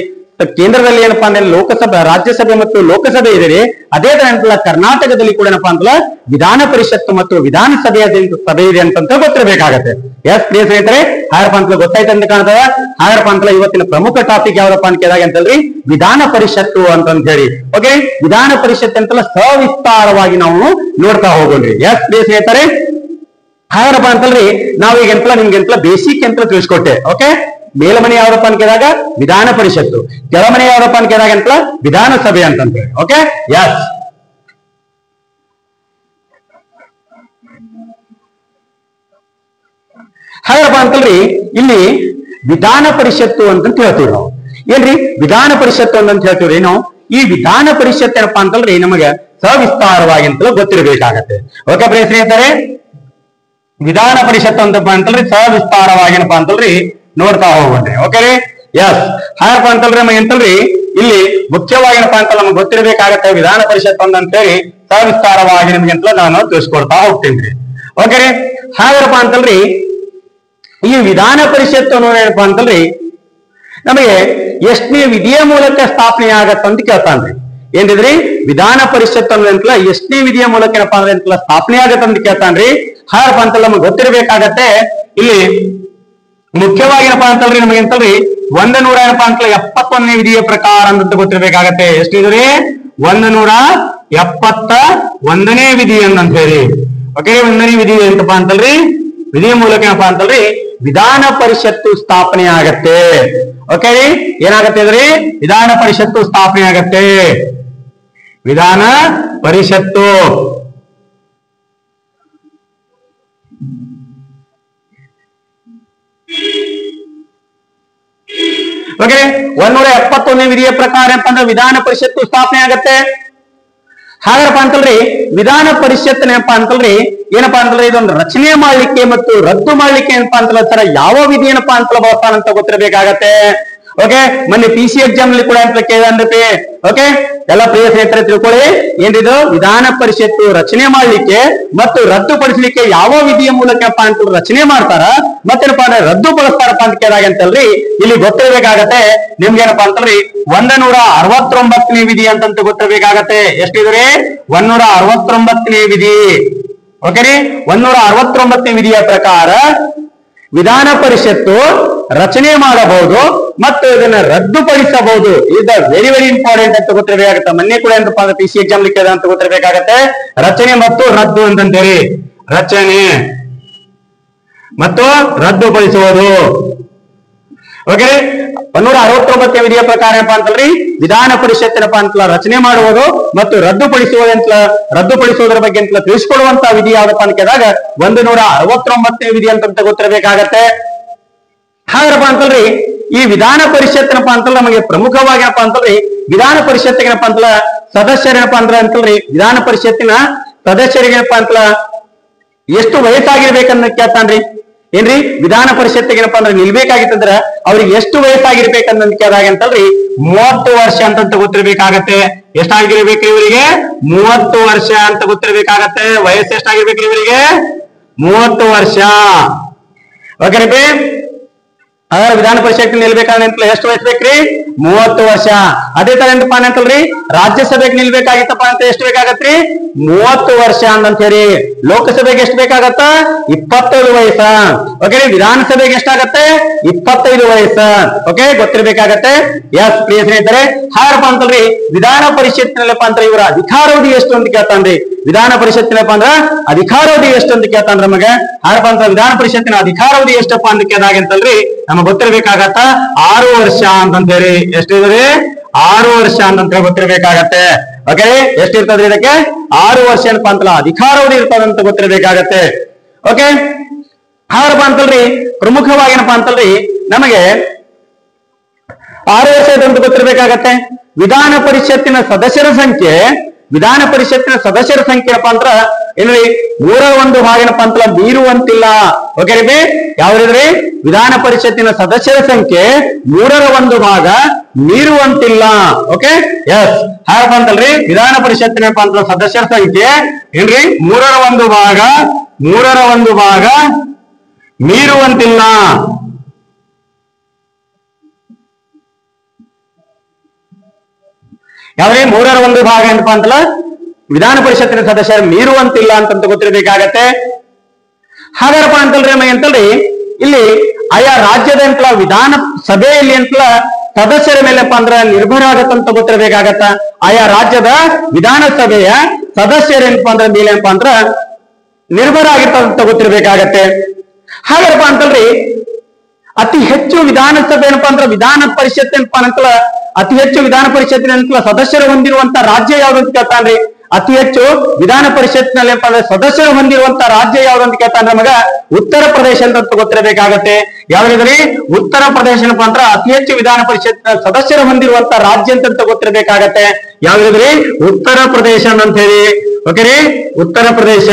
ಕೇಂದ್ರದಲ್ಲಿ ಏನಪ್ಪಾ ಅಂದ್ರೆ ಲೋಕಸಭೆ ರಾಜ್ಯಸಭೆ ಮತ್ತು ಲೋಕಸಭೆ ಇದೆ. ಅದೇ ತರ ಅಂತಲ್ಲ ಕರ್ನಾಟಕದಲ್ಲಿ ಕೂಡ ಏನಪ್ಪಾ ಅಂತಲ್ಲ ವಿಧಾನ ಪರಿಷತ್ತು ಮತ್ತು ವಿಧಾನಸಭೆ ಸಭೆ ಇದೆ ಅಂತ ಗೊತ್ತಿರಬೇಕಾಗತ್ತೆ. ಎಸ್ ಪ್ರಿಯ ಸ್ನೇಹಿತರೆ ಹಾಗಪ್ಪ ಅಂತಲ್ಲ ಗೊತ್ತಾಯ್ತು ಅಂತ ಕಾಣ್ತದ. ಹಾಗಪ್ಪ ಅಂತಲ್ಲ ಇವತ್ತಿನ ಪ್ರಮುಖ ಟಾಪಿಕ್ ಯಾವ್ದಪ್ಪ ಅಂತ ಕೇಳಿದಾಗ ಅಂತಲ್ರಿ ವಿಧಾನ ಪರಿಷತ್ತು ಅಂತ ಹೇಳಿ. ಓಕೆ ವಿಧಾನ ಪರಿಷತ್ ಅಂತಲ್ಲ ಸವಿಸ್ತಾರವಾಗಿ ನಾವು ನೋಡ್ತಾ ಹೋಗೋಣ್ರಿ. ಎಸ್ ಪ್ರಿಯ ಸ್ನೇಹಿತರೆ ಹಾಗಪ್ಪ ಅಂತಲ್ರಿ ನಾವೀಗ ಎಂತಲ್ಲ ನಿಮ್ಗೆ ಎಂತಲ್ಲ ಬೇಸಿಕ್ ಅಂತ ತಿಳಿಸ್ಕೊಟ್ಟೆ. ಓಕೆ ಮೇಲ್ಮನೆ ಯಾವ್ದಪ್ಪ ಅಂತ ಕೇಳಿದಾಗ ವಿಧಾನ ಪರಿಷತ್ತು, ಕೆಳಮನೆ ಯಾವ್ದಪ್ಪ ಅಂತ ಕೇಳಿದಾಗ ಅಂತ ವಿಧಾನಸಭೆ ಅಂತಂದ್ರೆ. ಓಕೆ ಎಸ್ ಹಾಗಪ್ಪ ಅಂತಲ್ರಿ ಇಲ್ಲಿ ವಿಧಾನ ಪರಿಷತ್ತು ಅಂತ ಹೇಳ್ತೀವಿ ನಾವು. ಏನ್ರಿ ವಿಧಾನ ಪರಿಷತ್ತು ಅಂತ ಹೇಳ್ತೀವ್ರಿ ನಾವು. ಈ ವಿಧಾನ ಪರಿಷತ್ ಏನಪ್ಪಾ ಅಂತಲ್ರಿ ನಮಗೆ ಸವಿಸ್ತಾರವಾಗಿ ಅಂತಲೂ ಗೊತ್ತಿರಬೇಕಾಗತ್ತೆ. ಓಕೆ ಪ್ರಿಯ ಸ್ನೇಹಿತರೆ ವಿಧಾನ ಪರಿಷತ್ ಅಂತಪ್ಪ ಅಂತಲ್ರಿ ಸವಿಸ್ತಾರವಾಗಿ ಏನಪ್ಪಾ ಅಂತಲ್ರಿ ನೋಡ್ತಾ ಹೋಗ್ಬನ್ರಿ. ಓಕೆ ರೀ ಎಸ್ ಹಾಗಪ್ಪ ಅಂತಲ್ರಿ ನಮಗೆ ಎಂತಲ್ರಿ ಇಲ್ಲಿ ಮುಖ್ಯವಾಗಿ ಏನಪ್ಪಾ ಅಂತ ನಮ್ಗೆ ಗೊತ್ತಿರಬೇಕಾಗತ್ತೆ ವಿಧಾನ ಪರಿಷತ್ ಅಂತ ಹೇಳಿ ಸವಿಸ್ತಾರವಾಗಿ ನಿಮ್ಗೆ ಅಂತ ನಾನು ತಿಳಿಸ್ಕೊಡ್ತಾ ಹೋಗ್ತೀನಿ. ಓಕೆ ರೀ ಹಾಗಪ್ಪ ಅಂತಲ್ರಿ ಈ ವಿಧಾನ ಪರಿಷತ್ ಅನ್ನೋದು ಏನಪ್ಪಾ ಅಂತಲ್ರಿ ನಮಗೆ ಎಷ್ಟನೇ ವಿಧಿಯ ಮೂಲಕ ಸ್ಥಾಪನೆ ಆಗತ್ತಂತ ಕೇಳ್ತಾನ್ರಿ. ಏನಿದ್ರಿ ವಿಧಾನ ಪರಿಷತ್ ಅನ್ನೋದಂತಲ್ಲ ಎಷ್ಟನೇ ವಿಧಿಯ ಮೂಲಕ ಏನಪ್ಪಾ ಅಂದ್ರೆ ಅಂತಲ್ಲ ಸ್ಥಾಪನೆ ಆಗತ್ತಂತ ಕೇಳ್ತಾನ್ರಿ. ಹಾಗಪ್ಪ ಅಂತಲ್ಲ ನಮ್ಗೆ ಗೊತ್ತಿರಬೇಕಾಗತ್ತೆ ಇಲ್ಲಿ ಮುಖ್ಯವಾಗಿ ಏನಪ್ಪಾ ಅಂತಲ್ರಿ ನಮಗೆ ಅಂತಲ್ರಿ 171ನೇ ವಿಧಿಯ ಪ್ರಕಾರ ಅಂತ ಗೊತ್ತಿರಬೇಕಾಗತ್ತೆ. ಎಷ್ಟಿದ್ರಿ 171ನೇ ವಿಧಿ ಅಂತ ಹೇಳಿ. ಓಕೆ 1ನೇ ವಿಧಿ ಎಂತಪ್ಪಾ ಅಂತಲ್ರಿ ವಿಧಿಯ ಮೂಲಕ ಏನಪ್ಪಾ ಅಂತಲ್ರಿ ವಿಧಾನ ಪರಿಷತ್ತು ಸ್ಥಾಪನೆ ಆಗತ್ತೆ. ಓಕೆ ರೀ ಏನಾಗತ್ತೆ ಇದ್ರಿ ವಿಧಾನ ಪರಿಷತ್ತು ಸ್ಥಾಪನೆ ಆಗತ್ತೆ. ವಿಧಾನ ಪರಿಷತ್ತು ಓಕೆ 171ನೇ ವಿಧಿಯ ಪ್ರಕಾರ ಏನಪ್ಪಾ ಅಂದ್ರೆ ವಿಧಾನ ಪರಿಷತ್ತು ಸ್ಥಾಪನೆ ಆಗತ್ತೆ. ಹಾಗಪ್ಪ ಅಂತಲ್ರಿ ವಿಧಾನ ಪರಿಷತ್ ಏನಪ್ಪಾ ಅಂತಲ್ರಿ ಏನಪ್ಪಾ ಅಂತಲ್ರಿ ಇದೊಂದು ರಚನೆ ಮಾಡ್ಲಿಕ್ಕೆ ಮತ್ತು ರದ್ದು ಮಾಡ್ಲಿಕ್ಕೆ ಏನಪ್ಪಾ ಅಂತಲ್ಲ ಸರ ಯಾವ ವಿಧಿ ಏನಪ್ಪಾ ಅಂತಲ್ಲ ಬರ್ತಾನಂತ ಗೊತ್ತಿರಬೇಕಾಗತ್ತೆ. ಓಕೆ, ಮೊನ್ನೆ PC ಎಕ್ಸಾಮ್ ನಲ್ಲಿ ಕೂಡ ಅಂತ ಕೇಳಿದ್ರಿ. ಓಕೆ, ಎಲ್ಲ ಪ್ರಿಯ ಸ್ನೇಹಿತರೆ ತಿಳ್ಕೊಳ್ಳಿ, ಏನಿದು ವಿಧಾನ ಪರಿಷತ್ತು ರಚನೆ ಮಾಡ್ಲಿಕ್ಕೆ ಮತ್ತು ರದ್ದುಪಡಿಸಲಿಕ್ಕೆ ಯಾವ ವಿಧಿಯ ಮೂಲಕಪ್ಪ ಅಂತ ರಚನೆ ಮಾಡ್ತಾರ ಮತ್ತೇನಪ್ಪ ಅಂದ್ರೆ ರದ್ದುಪಡಿಸ್ತಾರಪ್ಪ ಅಂತ ಕೇಳಿದಾಗ ಅಂತಲ್ರಿ, ಇಲ್ಲಿ ಗೊತ್ತಿರ್ಬೇಕಾಗತ್ತೆ ನಿಮ್ಗೇನಪ್ಪಾ ಅಂತಲ್ರಿ 169ನೇ ವಿಧಿ ಅಂತಂತ ಗೊತ್ತಿರ್ಬೇಕಾಗತ್ತೆ. ಎಷ್ಟಿದ್ರಿ? 169ನೇ ವಿಧಿ. ಓಕೆ ರೀ, 169ನೇ ವಿಧಿಯ ಪ್ರಕಾರ ವಿಧಾನ ಪರಿಷತ್ತು ರಚನೆ ಮಾಡಬಹುದು ಮತ್ತು ಇದನ್ನ ರದ್ದುಪಡಿಸಬಹುದು. ಇದು ವೆರಿ ವೆರಿ ಇಂಪಾರ್ಟೆಂಟ್ ಅಂತ ಗೊತ್ತಿರಬೇಕಾಗತ್ತೆ. ಮೊನ್ನೆ ಕೂಡ ಏನಪ್ಪಾ ಅಂದ್ರೆ PC ಎಕ್ಸಾಮ್ ಲಿಖಿತ ಅಂತ ಗೊತ್ತಿರಬೇಕಾಗತ್ತೆ. ರಚನೆ ಮತ್ತು ರದ್ದು ಅಂತಂತೇಳಿ, ರಚನೆ ಮತ್ತು ರದ್ದುಪಡಿಸುವುದು. ಓಕೆ, 169ನೇ ವಿಧಿಯ ಪ್ರಕಾರ ಏನಪ್ಪಾ ಅಂತಲ್ರಿ, ವಿಧಾನ ಪರಿಷತ್ತಿನಪ್ಪ ಅಂತ ರಚನೆ ಮಾಡುವುದು ಮತ್ತು ರದ್ದುಪಡಿಸುವುದರ ಬಗ್ಗೆ ಅಂತ ತಿಳಿಸ್ಕೊಡುವಂತ ವಿಧಿ ಯಾವ್ದಪ್ಪ ಅಂತ ಕೇಳಿದಾಗ 169ನೇ ವಿಧಿ ಅಂತ ಗೊತ್ತಿರಬೇಕಾಗತ್ತೆ. ಹಾಗಪ್ಪ ಅಂತಲ್ರಿ, ಈ ವಿಧಾನ ಪರಿಷತ್ತಿನಪ್ಪ ಅಂತಲ್ಲ ನಮಗೆ ಪ್ರಮುಖವಾಗಿ ಏನಪ್ಪಾ ಅಂತಲ್ರಿ, ವಿಧಾನ ಪರಿಷತ್ತಿಗೆನಪ್ಪ ಅಂತಲ್ಲ ಸದಸ್ಯರೇನಪ್ಪಾ ಅಂತಲ್ರಿ, ವಿಧಾನ ಪರಿಷತ್ತಿನ ಸದಸ್ಯರಿಗೇನಪ್ಪಾ ಅಂತಲ್ಲ ಎಷ್ಟು ವಯಸ್ಸಾಗಿರ್ಬೇಕನ್ನ ಕೇಳ್ತಾನ್ರಿ. ಏನ್ರಿ, ವಿಧಾನ ಪರಿಷತ್ತಿಗೆನಪ್ಪಾ ಅಂದ್ರೆ ನಿಲ್ಬೇಕಾಗಿತ್ತಂದ್ರ ಅವ್ರಿಗೆ ಎಷ್ಟು ವಯಸ್ಸಾಗಿರ್ಬೇಕನ್ನ ಕೇಳಿದಾಗ ಅಂತಲ್ರಿ 30 ವರ್ಷ ಅಂತ ಗೊತ್ತಿರ್ಬೇಕಾಗತ್ತೆ. ಎಷ್ಟಾಗಿರ್ಬೇಕ್ರಿ ಇವರಿಗೆ? 30 ವರ್ಷ ಅಂತ ಗೊತ್ತಿರ್ಬೇಕಾಗತ್ತೆ. ವಯಸ್ಸು ಎಷ್ಟಾಗಿರ್ಬೇಕ್ರಿ ಇವರಿಗೆ? 30 ವರ್ಷ. ಓಕೆ ರೀ, ಅದರ ವಿಧಾನ ಪರಿಷತ್ ನಿಲ್ಬೇಕಾದ್ರೆ ಎಷ್ಟು ವಯಸ್ಸು ಬೇಕ್ರಿ? 30 ವರ್ಷ. ಅದೇ ತರ ಏನಪ್ಪಾ ಅಂತಲ್ರಿ, ರಾಜ್ಯಸಭೆಗೆ ನಿಲ್ಬೇಕಾಗಿತ್ತಪ್ಪ ಅಂತ ಎಷ್ಟು ಬೇಕಾಗತ್ರಿ? 30 ವರ್ಷ ಅಂತ ಹೇಳಿ. ಲೋಕಸಭೆಗೆ ಎಷ್ಟು ಬೇಕಾಗತ್ತ? 25 ವಯಸ್ಸ. ಓಕೆ, ವಿಧಾನಸಭೆಗೆ ಎಷ್ಟಾಗತ್ತೆ? 25 ವಯಸ್ಸ. ಓಕೆ, ಗೊತ್ತಿರ್ಬೇಕಾಗತ್ತೆ. ಎಸ್ ಪ್ರಿಯ ಸ್ನೇಹಿತರೆ, ಹಾಗಪ್ಪ ಅಂತಲ್ರಿ ವಿಧಾನ ಪರಿಷತ್ತಿನಲ್ಲಪ್ಪ ಅಂತ ಇವರ ಅಧಿಕಾರಾವಧಿ ಎಷ್ಟು ಅಂತ ಕೇಳ್ತಾನ್ರಿ. ವಿಧಾನ ಪರಿಷತ್ತಿನಪ್ಪ ಅಂದ್ರ ಅಧಿಕಾರಾವಧಿ ಎಷ್ಟು ಅಂತ ಕೇಳ್ತಾನ ನಮಗೆ. ಹಾಗಪ್ಪ ಅಂತ ವಿಧಾನ ಪರಿಷತ್ತಿನ ಅಧಿಕಾರಾವಧಿ ಎಷ್ಟಪ್ಪ ಅಂತ ಕೇಳಿದಾಗ ಅಂತಲ್ರಿ ನಮಗ್ ಗೊತ್ತಿರ್ಬೇಕಾಗತ್ತ 6 ವರ್ಷ ಅಂತಂತೇಳಿ. ಎಷ್ಟಿದ್ರಿ? 6 ವರ್ಷ ಅಂತ ಗೊತ್ತಿರ್ಬೇಕಾಗತ್ತೆ. ಓಕೆ, ಎಷ್ಟಿರ್ತದ್ರಿ ಇದಕ್ಕೆ? 6 ವರ್ಷ ಏನಪ್ಪಾ ಅಂತಲ್ಲ ಅಧಿಕಾರಾವಧಿ ಇರ್ತದಂತ ಗೊತ್ತಿರ್ಬೇಕಾಗತ್ತೆ. ಓಕೆ, ಹಾಗಪ್ಪ ಅಂತಲ್ರಿ ಪ್ರಮುಖವಾಗಿ ಏನಪ್ಪಾ ಅಂತಲ್ರಿ ನಮಗೆ 6 ವರ್ಷ ಅಂತ ಗೊತ್ತಿರ್ಬೇಕಾಗತ್ತೆ. ವಿಧಾನ ಪರಿಷತ್ತಿನ ಸದಸ್ಯರ ಸಂಖ್ಯೆ ಏನಪ್ಪಾ ಅಂದ್ರ ಏನ್ರಿ 101 ಭಾಗ ಏನಪ್ಪಾ ಅಂತಲ್ಲ ಮೀರುವಂತಿಲ್ಲ. ಓಕೆ ರೀ, ಯಾವ್ದ್ರಿ? ವಿಧಾನ ಪರಿಷತ್ತಿನ ಸದಸ್ಯರ ಸಂಖ್ಯೆ 101 ಭಾಗ ಮೀರುವಂತಿಲ್ಲ. ಓಕೆ, ಎಸ್ ಹಾಗಪ್ಪ ಅಂತಲ್ರಿ ವಿಧಾನ ಪರಿಷತ್ತಿನ ಅಂತ ಸದಸ್ಯರ ಸಂಖ್ಯೆ ಏನ್ರಿ 101 ಭಾಗ ಮೀರುವಂತಿಲ್ಲ. ಯಾವ್ದೇ 101 ಭಾಗ ಏನಪ್ಪಾ ಅಂತಲ್ಲ ವಿಧಾನ ಪರಿಷತ್ತಿನ ಸದಸ್ಯರು ಮೀರುವಂತಿಲ್ಲ ಅಂತ ಗೊತ್ತಿರಬೇಕಾಗತ್ತೆ. ಹಾಗಾರಪ್ಪ ಅಂತಲ್ರಿ ಅಂತಲ್ರಿ ಇಲ್ಲಿ ಆಯಾ ರಾಜ್ಯದ ಅಂತಲ ವಿಧಾನ ಸಭೆಯಲ್ಲಿ ಅಂತಲ ಸದಸ್ಯರ ಮೇಲೆಪ್ಪ ಅಂದ್ರ ನಿರ್ಭರ ಆಗತ್ತಂತ ಗೊತ್ತಿರಬೇಕಾಗತ್ತ. ಆಯಾ ರಾಜ್ಯದ ವಿಧಾನಸಭೆಯ ಸದಸ್ಯರೇನಪ್ಪಾ ಅಂದ್ರ ಮೇಲೆಪ್ಪ ಅಂದ್ರ ನಿರ್ಭರ ಆಗಿರ್ತಂತ ಗೊತ್ತಿರಬೇಕಾಗತ್ತೆ. ಹಾಗಾರಪ್ಪ ಅಂತಲ್ರಿ ಅತಿ ಹೆಚ್ಚು ವಿಧಾನಸಭೆ ಏನಪ್ಪಾ ಅಂದ್ರ ವಿಧಾನ ಪರಿಷತ್ ಏನಪ್ಪಾ ಅಂತಲ್ಲ ಅತಿ ಹೆಚ್ಚು ವಿಧಾನ ಪರಿಷತ್ತಿನ ಸದಸ್ಯರು ಹೊಂದಿರುವಂತ ರಾಜ್ಯ ಯಾವ್ದು ಅಂತ ಕೇಳ್ತಾನ್ರಿ. ಅತಿ ಹೆಚ್ಚು ವಿಧಾನ ಪರಿಷತ್ನಲ್ಲಿ ಸದಸ್ಯರು ಹೊಂದಿರುವಂತ ರಾಜ್ಯ ಯಾವ್ದು ಅಂತ ಕೇಳ್ತಾನೆ ನಮಗ ಉತ್ತರ ಪ್ರದೇಶ ಅಂತ ಗೊತ್ತಿರಬೇಕಾಗತ್ತೆ. ಯಾವ್ದ್ರಿ? ಉತ್ತರ ಪ್ರದೇಶ ಏನಪ್ಪಾ ಅಂದ್ರ ಅತಿ ಹೆಚ್ಚು ವಿಧಾನ ಪರಿಷತ್ ಸದಸ್ಯರು ಹೊಂದಿರುವಂತ ರಾಜ್ಯ ಅಂತ ಗೊತ್ತಿರಬೇಕಾಗತ್ತೆ. ಯಾವ್ದ್ರಿ? ಉತ್ತರ ಪ್ರದೇಶ ಅಂತ ಹೇಳಿ. ಓಕೆ ರೀ, ಉತ್ತರ ಪ್ರದೇಶ.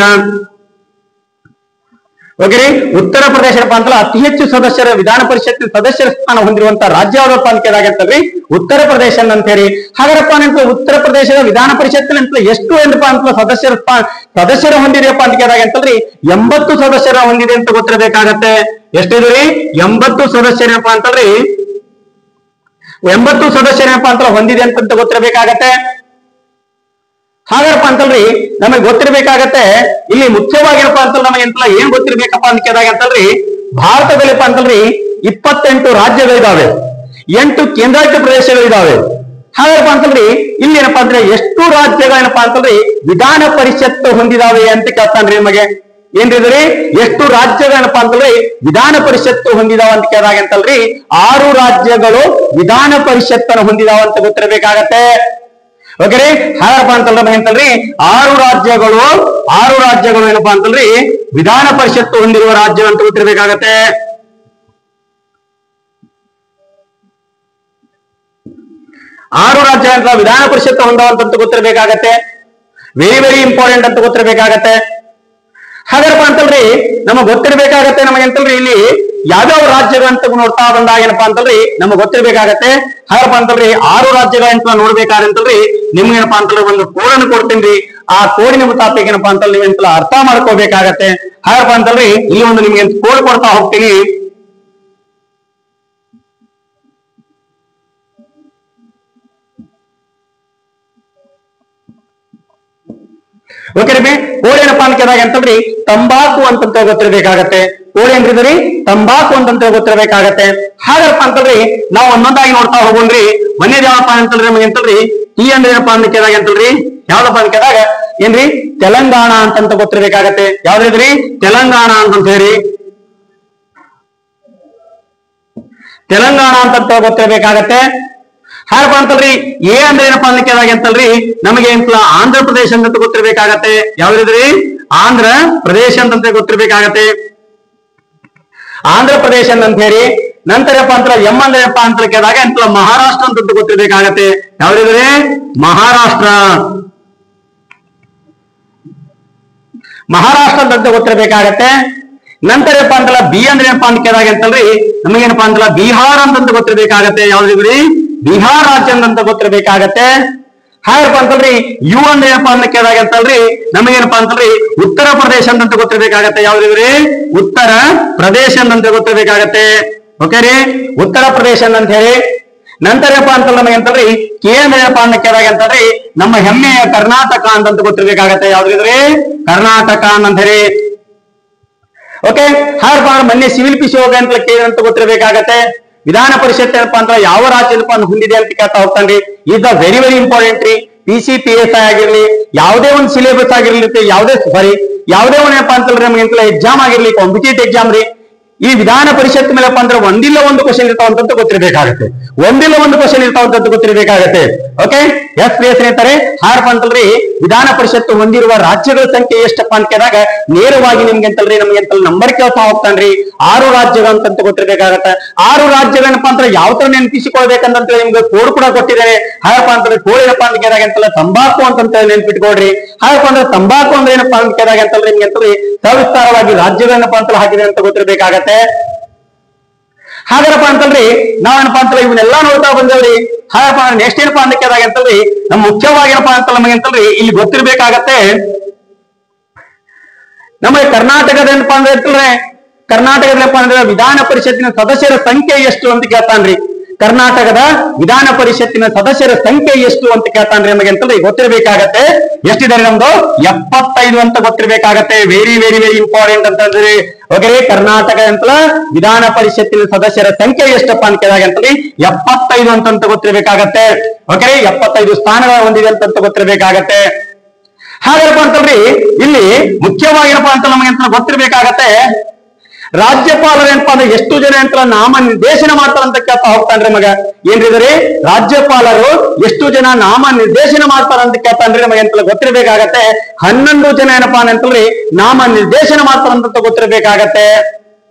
ಓಕೆ ರೀ, ಉತ್ತರ ಪ್ರದೇಶ ಏನಪ್ಪಾ ಅಂತಲ್ಲ ಅತಿ ಹೆಚ್ಚು ಸದಸ್ಯರ ವಿಧಾನ ಪರಿಷತ್ ಸದಸ್ಯರ ಸ್ಥಾನ ಹೊಂದಿರುವಂತ ರಾಜ್ಯ ಯಾವ್ದಪ್ಪ ಅಂತ ಕೇಳಾಗತ್ತಲ್ರಿ ಉತ್ತರ ಪ್ರದೇಶ ಅಂತ ಹೇಳಿ. ಹಾಗಾರಪ್ಪ ಅಂತ ಉತ್ತರ ಪ್ರದೇಶದ ವಿಧಾನ ಪರಿಷತ್ತಿನ ಎಷ್ಟು ಏನಪ್ಪಾ ಅಂತ ಸದಸ್ಯರು ಹೊಂದಿದೆಯಪ್ಪ ಅಂತ ಕೇಳಿದಾಗ ಅಂತಲ್ರಿ 80 ಸದಸ್ಯರ ಹೊಂದಿದೆ ಅಂತ ಗೊತ್ತಿರಬೇಕಾಗತ್ತೆ. ಎಷ್ಟಿದ್ರಿ? 80 ಸದಸ್ಯರೇನಪ್ಪಾ ಅಂತಲ್ರಿ 80 ಸದಸ್ಯರೇನಪ್ಪಾ ಅಂತ ಹೊಂದಿದೆ ಅಂತ ಗೊತ್ತಿರಬೇಕಾಗತ್ತೆ. ಹಾಗಾರಪ್ಪ ಅಂತಲ್ರಿ ನಮಗೆ ಗೊತ್ತಿರ್ಬೇಕಾಗತ್ತೆ ಇಲ್ಲಿ ಮುಖ್ಯವಾಗಿ ಏನಪ್ಪಾ ಅಂತಲ್ಲ ನಮಗೆ ಎಂತಲ್ಲ ಏನ್ ಗೊತ್ತಿರ್ಬೇಕಪ್ಪ ಅಂತ ಕೇಳಿದಾಗ ಅಂತಲ್ರಿ ಭಾರತದಲ್ಲಿಪ್ಪ ಅಂತಲ್ರಿ 28 ರಾಜ್ಯಗಳಿದಾವೆ, 8 ಕೇಂದ್ರಾಡಳಿತ ಪ್ರದೇಶಗಳಿದಾವೆ. ಹಾಗಾರಪ್ಪ ಅಂತಲ್ರಿ ಇಲ್ಲಿ ಏನಪ್ಪಾ ಅಂದ್ರೆ ಎಷ್ಟು ರಾಜ್ಯಗಳೇನಪ್ಪಾ ಅಂತಲ್ರಿ ವಿಧಾನ ಪರಿಷತ್ ಹೊಂದಿದಾವೆ ಅಂತ ಕೇಳ್ತಾನ್ರಿ ನಿಮಗೆ. ಏನ್ರಿ? ಎಷ್ಟು ರಾಜ್ಯಗಳೇನಪ್ಪಾ ಅಂತಲ್ರಿ ವಿಧಾನ ಪರಿಷತ್ ಹೊಂದಿದಾವ ಅಂತ ಕೇಳಿದಾಗ ಅಂತಲ್ರಿ 6 ರಾಜ್ಯಗಳು ವಿಧಾನ ಪರಿಷತ್ತನ್ನು ಹೊಂದಿದಾವ ಅಂತ ಗೊತ್ತಿರಬೇಕಾಗತ್ತೆ. ಓಕೆ ರೀ, ಹಾಗಪ್ಪ ಅಂತಲ್ರಿ ಅಂತಲ್ರಿ 6 ರಾಜ್ಯಗಳು ಏನಪ್ಪಾ ಅಂತಲ್ರಿ ವಿಧಾನ ಪರಿಷತ್ತು ಹೊಂದಿರುವ ರಾಜ್ಯ ಅಂತ ಗೊತ್ತಿರಬೇಕಾಗತ್ತೆ. 6 ರಾಜ್ಯ ಅಂತ ವಿಧಾನ ಪರಿಷತ್ತು ಹೊಂದವಂತ ಗೊತ್ತಿರಬೇಕಾಗತ್ತೆ. ವೆರಿ ವೆರಿ ಇಂಪಾರ್ಟೆಂಟ್ ಅಂತ ಗೊತ್ತಿರಬೇಕಾಗತ್ತೆ. ಹಾಗಾರಪ್ಪ ಅಂತಲ್ರಿ ನಮಗ್ ಗೊತ್ತಿರ್ಬೇಕಾಗತ್ತೆ, ನಮಗೆಂತಲ್ರಿ ಇಲ್ಲಿ ಯಾವ್ಯಾವ ರಾಜ್ಯಗಳಂತ ನೋಡ್ತಾ ಬಂದಾಗ ಏನಪ್ಪಾ ಅಂತಲ್ರಿ ನಮಗ್ ಗೊತ್ತಿರ್ಬೇಕಾಗತ್ತೆ. ಹಾಗಪ್ಪ ಅಂತಲ್ರಿ 6 ರಾಜ್ಯಗಳಂತ ನೋಡ್ಬೇಕಾದಂತಲ್ರಿ ನಿಮ್ಗೇನಪ್ಪಾ ಅಂತಲ್ರಿ ಒಂದು ಕೋಡನ್ನು ಕೊಡ್ತೀನಿ. ಆ ಕೋಡಿನ ಮುತಾಬಿಕ ಏನಪ್ಪಾ ಅಂತಲ್ಲಿ ನೀವೆಂತಲ್ಲ ಅರ್ಥ ಮಾಡ್ಕೋಬೇಕಾಗತ್ತೆ. ಹಾಗಪ್ಪ ಅಂತಲ್ರಿ ಇಲ್ಲಿ ಒಂದು ನಿಮ್ಗೆ ಕೋಡ್ ಕೊಡ್ತಾ ಹೋಗ್ತೀನಿ. ಓಕೆ ರೀ, ಕೋಡ್ ಏನಪ್ಪಾ ಅಂತ ಅಂತಂದ್ರಿ ತಂಬಾಕು ಅಂತಂತ ಗೊತ್ತಿರ್ಬೇಕಾಗತ್ತೆ. ಕೋಡ್ ಏನ್ರಿ ತಂಬಾಕು ಅಂತಂತ ಗೊತ್ತಿರ್ಬೇಕಾಗತ್ತೆ. ಹಾಗಪ್ಪ ಅಂತಂದ್ರಿ ನಾವು ಒಂದೊಂದಾಗಿ ನೋಡ್ತಾ ಹೋಗೋಣ್ರಿ. ಮನೇದ್ ಯಾವಪ್ಪ ಅಂತಂದ್ರೆ ನಮಗೆ ಅಂತಲ್ರಿ ಈ ಅಂದ್ರೆ ಏನಪ್ಪಾ ಅಂತ ಕೇಳಿದಾಗ ಅಂತಲ್ರಿ ಯಾವ್ದಪ್ಪ ಅಂತ ಕೇಳಿದಾಗ ಏನ್ರಿ ತೆಲಂಗಾಣ ಅಂತಂತ ಗೊತ್ತಿರ್ಬೇಕಾಗತ್ತೆ. ಯಾವ್ದ್ರಿ ತೆಲಂಗಾಣ ಅಂತಂತ ಹೇಳಿ ತೆಲಂಗಾಣ ಅಂತಂತ ಗೊತ್ತಿರ್ಬೇಕಾಗತ್ತೆ. ಹಾಗಪ್ಪ ಅಂತಲ್ರಿ ಎ ಅಂದ್ರೆ ಏನಪ್ಪಾ ಅಂತ ಕೇಳಿದಾಗ ಅಂತಲ್ರಿ ನಮಗೆ ಎಂತ ಆಂಧ್ರ ಪ್ರದೇಶ ಅಂತ ಗೊತ್ತಿರ್ಬೇಕಾಗತ್ತೆ. ಯಾವ್ದ್ರಿ ಆಂಧ್ರ ಪ್ರದೇಶ ಅಂತಂತ ಗೊತ್ತಿರ್ಬೇಕಾಗತ್ತೆ. ಆಂಧ್ರ ಪ್ರದೇಶ ಅಂತ ಹೇಳಿ ನಂತರಪ್ಪ ಅಂತ ಎಂ ಅಂದ್ರೆ ಏನಪ್ಪಾ ಅಂತ ಕೇಳಿದಾಗ ಎಂತ ಮಹಾರಾಷ್ಟ್ರ ಅಂತ ಗೊತ್ತಿರ್ಬೇಕಾಗತ್ತೆ. ಯಾವ್ದ್ರಿ ಮಹಾರಾಷ್ಟ್ರ, ಮಹಾರಾಷ್ಟ್ರ ಅಂತ ಗೊತ್ತಿರ್ಬೇಕಾಗತ್ತೆ. ನಂತರಪ್ಪ ಅಂತಲ್ಲ ಬಿ ಅಂದ್ರೆ ಏನಪ್ಪಾ ಅಂತ ಕೇಳಿದಾಗ ಅಂತಲ್ರಿ ನಮಗೇನಪ್ಪಾ ಅಂತಲ್ಲ ಬಿಹಾರ ಅಂತಂತ ಗೊತ್ತಿರ್ಬೇಕಾಗತ್ತೆ. ಯಾವ್ದ್ರಿ ಬಿಹಾರ ರಾಜ್ಯ ಅಂತ ಗೊತ್ತಿರ್ಬೇಕಾಗತ್ತೆ. ಹಾಗಪ್ಪ ಅಂತಲ್ರಿ ಯು ಅಂದ್ರೆ ಏನಪ್ಪಾ ಅಂತ ಕೇಳಿದಾಗ ಅಂತಲ್ರಿ ನಮಗೇನಪ್ಪಾ ಅಂತಲ್ರಿ ಉತ್ತರ ಪ್ರದೇಶ ಅಂತ ಗೊತ್ತಿರ್ಬೇಕಾಗತ್ತೆ. ಯಾವ್ದ್ರಿ ಉತ್ತರ ಪ್ರದೇಶ ಅಂತ ಗೊತ್ತಿರ್ಬೇಕಾಗತ್ತೆ. ಓಕೆ ರೀ, ಉತ್ತರ ಪ್ರದೇಶ ಅಂತ ಹೇಳಿ ನಂತರಪ್ಪ ಅಂತಲ್ಲ ನಮಗೆ ಅಂತಲ್ರಿ ಕೆ ಅಂದ್ರೆ ಏನಪ್ಪಾ ಅಂತ ಕೇಳಿದಾಗ ಅಂತಲ್ರಿ ನಮ್ಮ ಹೆಮ್ಮೆಯ ಕರ್ನಾಟಕ ಅಂತ ಗೊತ್ತಿರ್ಬೇಕಾಗತ್ತೆ. ಯಾವ್ದ್ರಿ ಕರ್ನಾಟಕ ಅಂತ ಹೇಳಿ. ಓಕೆ, ಹಾಗಪ್ಪ ಅಂದ್ರೆ ಮೊನ್ನೆ ಸಿವಿಲ್ ಪಿಸಿ ಹೋಗ ಅಂತ ಕೇಳಿ ಅಂತ ಗೊತ್ತಿರ್ಬೇಕಾಗತ್ತೆ. ವಿಧಾನ ಪರಿಷತ್ ಏನಪ್ಪಾ ಅಂತ ಯಾವ ರಾಜ್ಯದಪ್ಪ ಹೊಂದಿದೆ ಅಂತ ಕೇಳ್ತಾ ಹೋಗ್ತಾನ್ರಿ. Is the very very important ರೀ. PCPS ಆಗಿರ್ಲಿ, ಯಾವುದೇ ಒಂದು ಸಿಲೆಬಸ್ ಆಗಿರ್ಲಿ, ಯಾವುದೇ ಒಂದು ಏನಪ್ಪಾ ಅಂತಲ್ರಿ ನಮ್ಗೆ ಎಕ್ಸಾಮ್ ಆಗಿರ್ಲಿ, ಕಾಂಪಿಟೇಟಿವ್ ಎಕ್ಸಾಮ್ ರೀ, ಈ ವಿಧಾನ ಪರಿಷತ್ ಮೇಲಪ್ಪ ಅಂದ್ರೆ ಒಂದಿಲ್ಲ ಒಂದು ಕ್ವಶನ್ ಇರ್ತಾವಂತ ಗೊತ್ತಿರ್ಬೇಕಾಗತ್ತೆ. ಒಂದಿಲ್ಲ ಒಂದು ಕ್ವಶನ್ ಇರ್ತಾವಂತ ಗೊತ್ತಿರ್ಬೇಕಾಗತ್ತೆ. ಓಕೆ, ಎಸ್ ಪಿ ಎಸ್ ಹೇಳ್ತಾರೆ. ಹಾರಪ್ಪ ಅಂತಲ್ರಿ ವಿಧಾನ ಪರಿಷತ್ ಹೊಂದಿರುವ ರಾಜ್ಯಗಳ ಸಂಖ್ಯೆ ಎಷ್ಟಪ್ಪ ಅಂತ ಕೇಳಿದಾಗ ನೇರವಾಗಿ ನಿಮ್ಗೆ ಅಂತಲ್ರಿ ನಮ್ಗೆ ಅಂತಲ್ಲಿ ನಂಬರ್ ಕೇಳ್ತಾ ಹೋಗ್ತಾನ್ರಿ. 6 ರಾಜ್ಯಗಳು ಅಂತ ಗೊತ್ತಿರ್ಬೇಕಾಗತ್ತೆ. 6 ರಾಜ್ಯಗಳೇನಪ್ಪ ಅಂದ್ರೆ ಯಾವ ತರ ನೆನಪಿಸಿಕೊಳ್ಬೇಕಂತ ನಿಮ್ಗೆ ಕೋಡ್ ಕೂಡ ಕೊಟ್ಟಿದ್ದಾರೆ. ಹಾಗಪ್ಪ ಅಂತಂದ್ರೆ ಕೋಡ್ ಏನಪ್ಪಾ ಅಂತ ಕೇಳಿದಾಗ ಅಂತಲ್ಲ ತಂಬಾಕು ಅಂತ ನೆನ್ಪಿಟ್ಕೊಡ್ರಿ. ಹಾಗಪ್ಪ ಅಂದ್ರೆ ತಂಬಾಕು ಅಂದ್ರೆ ಏನಪ್ಪಾ ಅಂತ ಕೇಳಿದಾಗ ಅಂತಲ್ರಿ ನಿಮ್ಗೆ ಅಂತಲ್ರಿ ಸವಿಸ್ತಾರವಾಗಿ ರಾಜ್ಯಗಳೇನಪ್ಪಾ ಅಂತ ಹಾಕಿದೆ ಅಂತ ಗೊತ್ತಿರ್ಬೇಕಾಗತ್ತೆ. ಹಾಗರಪ್ಪ ಅಂತಲ್ರಿ ನಾವೇನಪ್ಪಾ ಅಂತಲ್ಲ ಇವನ್ನೆಲ್ಲಾ ನೋಡ್ತಾ ಬಂದೇವ್ರಿ. ಹಾಗಪ್ಪ ನೆಕ್ಸ್ಟ್ ಏನಪ್ಪಾ ಅಂತ ಕೇಳಿದಾಗ ಅಂತಲ್ರಿ ನಮ್ ಮುಖ್ಯವಾಗಿ ಏನಪ್ಪಾ ಅಂತ ನಮಗೆ ಅಂತಲ್ರಿ ಇಲ್ಲಿ ಗೊತ್ತಿರ್ಬೇಕಾಗತ್ತೆ ನಮಗೆ ಕರ್ನಾಟಕದ ಏನಪ್ಪಾ ಅಂದ್ರೆ ಅಂತಲ್ರಿ ಕರ್ನಾಟಕದಲ್ಲಪ್ಪ ಅಂದ್ರೆ ವಿಧಾನ ಪರಿಷತ್ತಿನ ಸದಸ್ಯರ ಸಂಖ್ಯೆ ಎಷ್ಟು ಅಂತ ಕೇಳ್ತಾನ್ರಿ. ಕರ್ನಾಟಕದ ವಿಧಾನ ಪರಿಷತ್ತಿನ ಸದಸ್ಯರ ಸಂಖ್ಯೆ ಎಷ್ಟು ಅಂತ ಕೇಳ್ತಾನ್ರಿ ನಮಗೆ ಅಂತಲ್ರಿ ಗೊತ್ತಿರ್ಬೇಕಾಗತ್ತೆ. ಎಷ್ಟಿದ್ದಾರೆ ನಮ್ದು 75 ಅಂತ ಗೊತ್ತಿರ್ಬೇಕಾಗತ್ತೆ. ವೆರಿ ವೆರಿ ವೆರಿ ಇಂಪಾರ್ಟೆಂಟ್ ಅಂತಂದ್ರಿ. ಓಕೆ, ಕರ್ನಾಟಕ ಅಂತಲ್ಲ ವಿಧಾನ ಪರಿಷತ್ತಿನ ಸದಸ್ಯರ ಸಂಖ್ಯೆ ಎಷ್ಟಪ್ಪ ಅಂತ ಕೇಳಿದಾಗ ಅಂತಂದ್ರೆ 75 ಅಂತ ಗೊತ್ತಿರ್ಬೇಕಾಗತ್ತೆ. ಓಕೆ, 75 ಸ್ಥಾನಗಳ ಹೊಂದಿದೆ ಅಂತ ಗೊತ್ತಿರ್ಬೇಕಾಗತ್ತೆ. ಹಾಗೇನಪ್ಪ ಅಂತಲ್ರಿ ಇಲ್ಲಿ ಮುಖ್ಯವಾಗಿರಪ್ಪ ಅಂತ ನಮಗೆ ಅಂತ ಗೊತ್ತಿರ್ಬೇಕಾಗತ್ತೆ ರಾಜ್ಯಪಾಲರು ಏನಪ್ಪಾ ಅಂದ್ರೆ ಎಷ್ಟು ಜನ ಅಂತ ನಾಮ ನಿರ್ದೇಶನ ಮಾಡ್ತಾರ ಅಂತ ಕೇಳ್ತಾ ಹೋಗ್ತಾನ್ರಿ ಮಗ. ಏನ್ರಿ ರಾಜ್ಯಪಾಲರು ಎಷ್ಟು ಜನ ನಾಮ ನಿರ್ದೇಶನ ಮಾಡ್ತಾರ ಅಂತ ಕೇಳ್ತಾನ್ರಿ ನಮಗೆ ಅಂತ ಗೊತ್ತಿರ್ಬೇಕಾಗತ್ತೆ. 11 ಜನ ಏನಪ್ಪಾ ಅಂತಲ್ರಿ ನಾಮ ನಿರ್ದೇಶನ ಮಾಡ್ತಾರಂತ ಗೊತ್ತಿರ್ಬೇಕಾಗತ್ತೆ.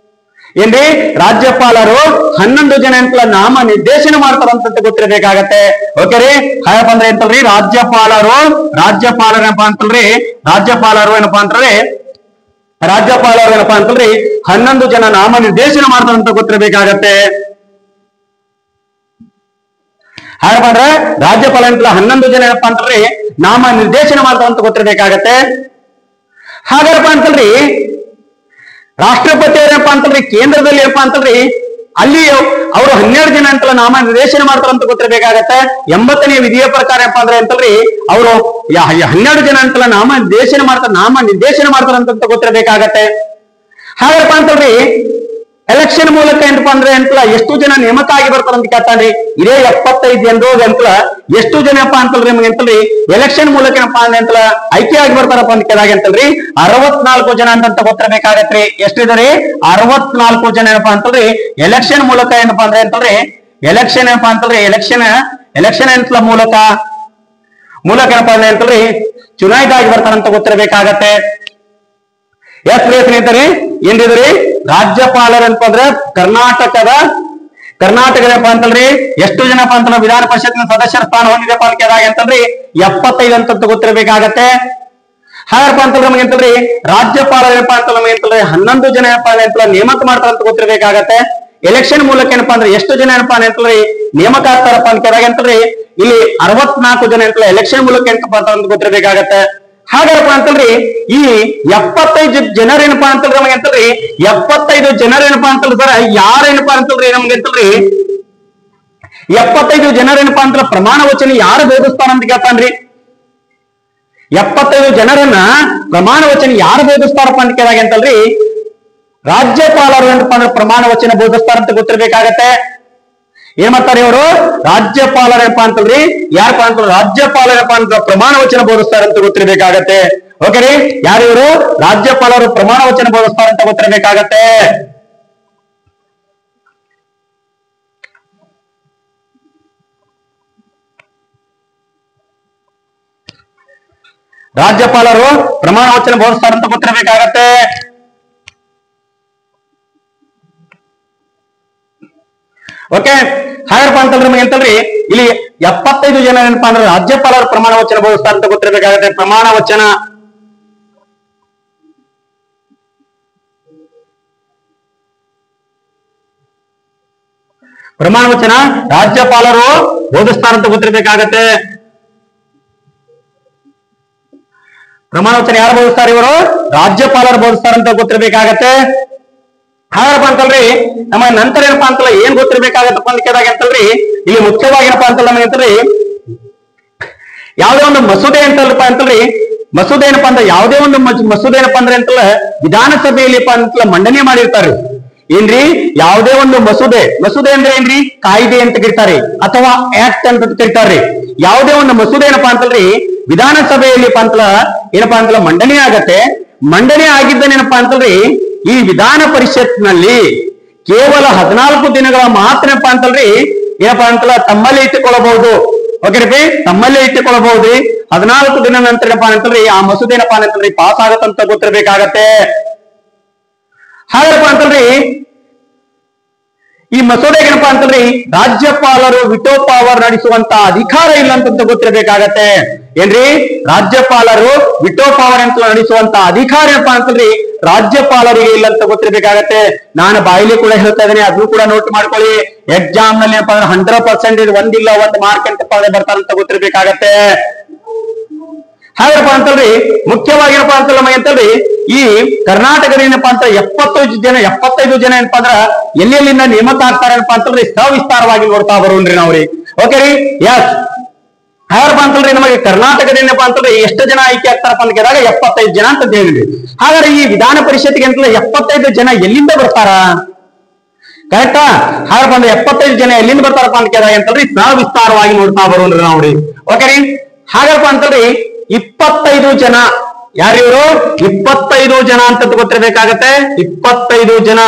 ಏನ್ರಿ ರಾಜ್ಯಪಾಲರು 11 ಜನ ಅಂತ ನಾಮ ನಿರ್ದೇಶನ ಮಾಡ್ತಾರಂತ ಗೊತ್ತಿರ್ಬೇಕಾಗತ್ತೆ. ಓಕೆ ರೀ, ಹಾಗಪ್ಪ ಅಂದ್ರೆ ಎಂತಲ್ರಿ ರಾಜ್ಯಪಾಲರು ಏನಪ್ಪಾ ಅಂತಲ್ರಿ ರಾಜ್ಯಪಾಲರು ಏನಪ್ಪಾ ಅಂತಲ್ರಿ 11 ಜನ ನಾಮ ನಿರ್ದೇಶನ ಮಾಡ್ತಾರಂತ ಗೊತ್ತಿರ್ಬೇಕಾಗತ್ತೆ. ಹಾಗಪ್ಪ ಅಂದ್ರೆ ರಾಜ್ಯಪಾಲ ಅಂತ 11 ಜನ ಏನಪ್ಪಾ ಅಂತಲ್ರಿ ನಾಮ ನಿರ್ದೇಶನ ಮಾಡ್ತಾರಂತ ಗೊತ್ತಿರ್ಬೇಕಾಗತ್ತೆ. ಹಾಗಪ್ಪ ಅಂತಲ್ರಿ ರಾಷ್ಟ್ರಪತಿ ಏನಪ್ಪಾ ಅಂತಲ್ರಿ ಕೇಂದ್ರದಲ್ಲಿ ಏನಪ್ಪಾ ಅಂತಲ್ರಿ ಅಲ್ಲಿ ಅವರು 12 ಜನ ಅಂತ ನಾಮ ನಿರ್ದೇಶನ ಮಾಡ್ತಾರಂತ ಗೊತ್ತಿರ್ಬೇಕಾಗತ್ತೆ. 80ನೇ ವಿಧಿಯ ಪ್ರಕಾರ ಏನಪ್ಪಾ ಅಂದ್ರೆ ಅಂತಲ್ರಿ ಅವರು 12 ಜನ ಅಂತ ನಾಮ ನಿರ್ದೇಶನ ಮಾಡ್ತಾರಂತ ಗೊತ್ತಿರ್ಬೇಕಾಗತ್ತೆ. ಹಾಗಪ್ಪ ಅಂತಲ್ರಿ ಎಲೆಕ್ಷನ್ ಮೂಲಕ ಏನಪ್ಪಾ ಅಂದ್ರೆ ಅಂತಲ್ಲ ಎಷ್ಟು ಜನ ನೇಮಕ ಆಗಿ ಬರ್ತಾರಂತ ಕೇಳ್ತಾನ್ರಿ. ಇದೇ 75 ಜನರು ಅಂತಲ್ಲ ಎಷ್ಟು ಜನಪ್ಪ ಅಂತಲ್ರಿ ನಮ್ಗೆ ಅಂತಲ್ರಿ ಎಲೆಕ್ಷನ್ ಮೂಲಕ ಏನಪ್ಪಾ ಅಂದ್ರೆ ಅಂತಲ್ಲ ಆಯ್ಕೆ ಆಗಿ ಬರ್ತಾರಪ್ಪ ಅಂತ ಕೇಳಿದಾಗ ಅಂತಲ್ರಿ 64 ಜನ ಅಂತ ಗೊತ್ತಿರ್ಬೇಕಾಗತ್ರಿ. ಎಷ್ಟಿದಾರೆ 64 ಜನ ಏನಪ್ಪಾ ಅಂತಲ್ರಿ ಎಲೆಕ್ಷನ್ ಮೂಲಕ ಏನಪ್ಪಾ ಅಂದ್ರೆ ಅಂತಲ್ರಿ ಎಲೆಕ್ಷನ್ ಏನಪ್ಪಾ ಅಂತಲ್ರಿ ಎಲೆಕ್ಷನ್ ಅಂತಲ್ಲ ಮೂಲಕ ಏನಪ್ಪಾ ಅಂದ್ರೆ ಅಂತಲ್ರಿ ಚುನಾಯಿತ ಆಗಿ ಬರ್ತಾರಂತ ಗೊತ್ತಿರ್ಬೇಕಾಗತ್ತೆ. ಎಸ್ ಸ್ನೇಹಿತರೆ ಏನಿದ್ರಿ ರಾಜ್ಯಪಾಲರು ಅಂತಂದ್ರೆ ಕರ್ನಾಟಕದಪ್ಪ ಅಂತಲ್ರಿ ಎಷ್ಟು ಜನಪ್ಪ ಅಂತಂದ್ರೆ ವಿಧಾನ ಪರಿಷತ್ತಿನ ಸದಸ್ಯರ ಸ್ಥಾನ ಹೊಂದಿದೆಪ್ಪ ಅಂತ ಕೇಳಿದಾಗ ಅಂತಂದ್ರಿ 75 ಅಂತ ಗೊತ್ತಿರ್ಬೇಕಾಗತ್ತೆ. ಹಾಗಪ್ಪ ಅಂತಂದ್ರೆ ನಮಗೆ ಅಂತಂದ್ರಿ ರಾಜ್ಯಪಾಲರು ಏನಪ್ಪಾ ಅಂತ ನಮಗೆ ಅಂತಂದ್ರೆ 11 ಜನ ಏನಪ್ಪಾ ಅಂತ ನೇಮಕ ಮಾಡ್ತಾರ ಅಂತ ಗೊತ್ತಿರ್ಬೇಕಾಗತ್ತೆ. ಎಲೆಕ್ಷನ್ ಮೂಲಕ ಏನಪ್ಪಾ ಅಂದ್ರೆ ಎಷ್ಟು ಜನ ಏನಪ್ಪಾ ಅಂತಂದ್ರೆ ನೇಮಕ ಆಗ್ತಾರಪ್ಪ ಅಂತ ಕೇಳಿದಾಗ ಅಂತಂದ್ರೆ ಇಲ್ಲಿ 64 ಜನ ಅಂತ ಎಲೆಕ್ಷನ್ ಮೂಲಕ ಏನಪ್ಪಾ ಅಂತ ಗೊತ್ತಿರ್ಬೇಕಾಗತ್ತೆ. ಹಾಗಪ್ಪ ಅಂತಂದ್ರಿ ಈ 75 ಜನರೇನಪ್ಪಾ ಅಂತಂದ್ರೆ ನಮಗೆ ಅಂತಂದ್ರಿ 75 ಜನರೇನಪ್ಪಾ ಅಂತಂದ್ರೆ ಸರ್ ಯಾರೇನಪ್ಪಾ ಅಂತಂದ್ರೆ ನಮ್ಗೆ ಅಂತಂದ್ರಿ 75 ಜನರೇನಪ್ಪಾ ಅಂತ ಪ್ರಮಾಣ ವಚನ ಯಾರು ಬೋಧಿಸ್ತಾರ ಅಂತ ಕೇಳ್ತಾನ್ರಿ. 75 ಜನರನ್ನ ಪ್ರಮಾಣ ವಚನ ಯಾರು ಬೋಧಿಸ್ತಾರಪ್ಪ ಅಂತ ಕೇಳಿದಾಗ ಅಂತಲ್ರಿ ರಾಜ್ಯಪಾಲರು ಏನಪ್ಪಾ ಅಂದ್ರೆ ಪ್ರಮಾಣ ವಚನ ಬೋಧಿಸ್ತಾರಂತ ಗೊತ್ತಿರ್ಬೇಕಾಗತ್ತೆ. ಏನ್ ಮಾಡ್ತಾರೆ ಇವರು ರಾಜ್ಯಪಾಲರಪ್ಪ ಅಂತಲ್ರಿ ಯಾರಪ್ಪ ಅಂತ ರಾಜ್ಯಪಾಲರಪ್ಪ ಅಂತ ಪ್ರಮಾಣ ವಚನ ಬೋಧಿಸ್ತಾರಂತ ಗೊತ್ತಿರ್ಬೇಕಾಗತ್ತೆ. ಓಕೆ ರೀ, ಯಾರು ಇವರು ರಾಜ್ಯಪಾಲರು ಪ್ರಮಾಣ ವಚನ ಬೋಧಿಸ್ತಾರಂತ ಗೊತ್ತಿರ್ಬೇಕಾಗತ್ತೆ. ರಾಜ್ಯಪಾಲರು ಪ್ರಮಾಣ ವಚನ ಬೋಧಿಸ್ತಾರಂತ ಗೊತ್ತಿರಬೇಕಾಗತ್ತೆ. ಓಕೆ, ಹಾಗಪ್ಪ ಅಂತಂದ್ರೆ ನಮಗೆ ಅಂತಂದ್ರಿ ಇಲ್ಲಿ 75 ಜನ ಏನಪ್ಪಾ ಅಂದ್ರೆ ರಾಜ್ಯಪಾಲರು ಪ್ರಮಾಣ ವಚನ ಬೋಧಿಸ್ತಾರಂತ ಗೊತ್ತಿರಬೇಕಾಗತ್ತೆ. ಪ್ರಮಾಣ ವಚನ ರಾಜ್ಯಪಾಲರು ಬೋಧಿಸ್ತಾರಂತ ಗೊತ್ತಿರಬೇಕಾಗತ್ತೆ. ಪ್ರಮಾಣ ವಚನ ಯಾರು ಬೋಧಿಸ್ತಾರೆ? ಇವರು ರಾಜ್ಯಪಾಲರು ಬೋಧಿಸ್ತಾರಂತ ಗೊತ್ತಿರಬೇಕಾಗತ್ತೆ. ಹಾಗಪ್ಪ ಅಂತಲ್ರಿ ನಮ್ಮ ನಂತರ ಏನಪ್ಪಾ ಅಂತಲ್ಲ ಏನ್ ಗೊತ್ತಿರ್ಬೇಕಾಗತ್ತಪ್ಪ ಅಂತ ಕೇಳಿದಾಗ ಅಂತಲ್ರಿ ಇಲ್ಲಿ ಮುಖ್ಯವಾಗಿ ಏನಪ್ಪಾ ಅಂತಲ್ಲ ನಮಗೆ ಅಂತಲ್ರಿ ಯಾವುದೇ ಒಂದು ಮಸೂದೆ ಅಂತಲ್ಲಪ್ಪ ಅಂತಲ್ರಿ ಮಸೂದೆ ಏನಪ್ಪಾ ಅಂದ್ರೆ ಯಾವುದೇ ಒಂದು ಮಸೂದೆ ಏನಪ್ಪಾ ಅಂದ್ರೆ ಅಂತಲ್ಲ ವಿಧಾನಸಭೆಯಲ್ಲಿ ಅಂತಲ್ಲ ಮಂಡನೆ ಮಾಡಿರ್ತಾರೆ. ಏನ್ರಿ ಯಾವುದೇ ಒಂದು ಮಸೂದೆ ಅಂದ್ರೆ ಏನ್ರಿ ಕಾಯ್ದೆ ಅಂತ ಕರೀತಾರೆ ಅಥವಾ ಆಕ್ಟ್ ಅಂತ ಕರೀತಾರೆ. ಯಾವುದೇ ಒಂದು ಮಸೂದೆ ಏನಪ್ಪಾ ಅಂತಲ್ರಿ ವಿಧಾನಸಭೆಯಲ್ಲಿ ಅಂತಲ್ಲ ಏನಪ್ಪಾ ಅಂತಲ್ಲ ಮಂಡನೆ ಆಗತ್ತೆ. ಮಂಡನೆ ಆಗಿದ್ದೇನಪ್ಪಾ ಅಂತಲ್ರಿ ಈ ವಿಧಾನ ಪರಿಷತ್ನಲ್ಲಿ ಕೇವಲ 14 ದಿನಗಳ ಮಾತ್ರ ಏನಪ್ಪಾ ಅಂತಲ್ರಿ ಏನಪ್ಪಾ ಅಂತಲ್ಲ ತಮ್ಮಲ್ಲಿ ಇಟ್ಟುಕೊಳ್ಳಬಹುದು. ಓಕೆ ರೀ, ತಮ್ಮಲ್ಲೇ ಇಟ್ಟುಕೊಳ್ಳಬಹುದ್ರಿ. 14 ದಿನ ನಂತರ ಏನಪ್ಪಾ ಅಂತಲ್ರಿ ಆ ಮಸೂದೆ ಏನಪ್ಪಾ ಅಂತಲ್ರಿ ಪಾಸ್ ಆಗತ್ತಂತ ಗೊತ್ತಿರ್ಬೇಕಾಗತ್ತೆ. ಹಾಗಪ್ಪ ಅಂತಲ್ರಿ ಈ ಮಸೂದೆಗೆ ಏನಪ್ಪಾ ಅಂತಂದ್ರಿ ರಾಜ್ಯಪಾಲರು ವಿಟೋ ಪವರ್ ನಡೆಸುವಂತ ಅಧಿಕಾರ ಇಲ್ಲ ಅಂತ ಗೊತ್ತಿರಬೇಕಾಗತ್ತೆ. ಏನ್ರಿ ರಾಜ್ಯಪಾಲರು ವಿಟೋ ಪವರ್ ಅಂತ ನಡೆಸುವಂತ ಅಧಿಕಾರ ಏನಪ್ಪಾ ಅಂತಂದ್ರಿ ರಾಜ್ಯಪಾಲರಿಗೆ ಇಲ್ಲ ಅಂತ ಗೊತ್ತಿರಬೇಕಾಗತ್ತೆ. ನಾನು ಬಾಯಿಲಿ ಕೂಡ ಹೇಳ್ತಾ ಇದ್ದೀನಿ, ಅದನ್ನು ಕೂಡ ನೋಟ್ ಮಾಡ್ಕೊಳ್ಳಿ. ಎಕ್ಸಾಮ್ ನಲ್ಲಿ ಏನಪ್ಪಾ ಅಂದ್ರೆ 100% ಒಂದಿಲ್ಲ ಒಂದು ಮಾರ್ಕ್ ಅಂತ ಬರ್ತಾರಂತ ಗೊತ್ತಿರಬೇಕಾಗತ್ತೆ. ಹಾಗಪ್ಪ ಅಂತಲ್ರಿ ಮುಖ್ಯವಾಗಿ ಏನಪ್ಪಾ ಅಂತಲ್ಲ ಅಂತಲ್ರಿ ಈ ಕರ್ನಾಟಕದ ಏನಪ್ಪಾ ಅಂತ 75 ಜನ ಏನಪ್ಪಾ ಅಂದ್ರ ಎಲ್ಲೆಲ್ಲಿಂದ ನೇಮಕ ಆಗ್ತಾರೆ ಏನಪ್ಪಾ ಅಂತಲ್ರಿ ಸವಿಸ್ತಾರವಾಗಿ ನೋಡ್ತಾ ಬರೋಣ್ರಿ ನಾವ್ರಿ. ಓಕೆ ರೀ, ಯಸ್. ಹಾಗಪ್ಪ ಅಂತಲ್ರಿ ನಮಗೆ ಕರ್ನಾಟಕದ ಏನಪ್ಪಾ ಅಂತಂದ್ರೆ ಎಷ್ಟು ಜನ ಆಯ್ಕೆ ಆಗ್ತಾರಪ್ಪ ಅಂತ ಕೇಳಿದಾಗ 75 ಜನ ಅಂತ ಹೇಳಿದ್ರಿ. ಹಾಗಾದ್ರೆ ಈ ವಿಧಾನ ಪರಿಷತ್ಗೆ ಅಂತಲ್ಲ 75 ಜನ ಎಲ್ಲಿಂದ ಬರ್ತಾರ? ಕರೆಕ್ಟಾ? ಹಾಗಪ್ಪ ಅಂದ್ರೆ 75 ಜನ ಎಲ್ಲಿಂದ ಬರ್ತಾರಪ್ಪ ಅಂತ ಕೇಳಿದಾಗ ಅಂತಲ್ರಿ ಸವಿಸ್ತಾರವಾಗಿ ನೋಡ್ತಾ ಬರೋಣ್ರಿ ನಾವ್ರಿ. ಓಕೆ ರೀ, ಹಾಗಪ್ಪ ಅಂತಲ್ರಿ 25 ಜನ ಯಾರಿವರು 25 ಜನ ಅಂತ ಗೊತ್ತಿರಬೇಕಾಗತ್ತೆ. 25 ಜನ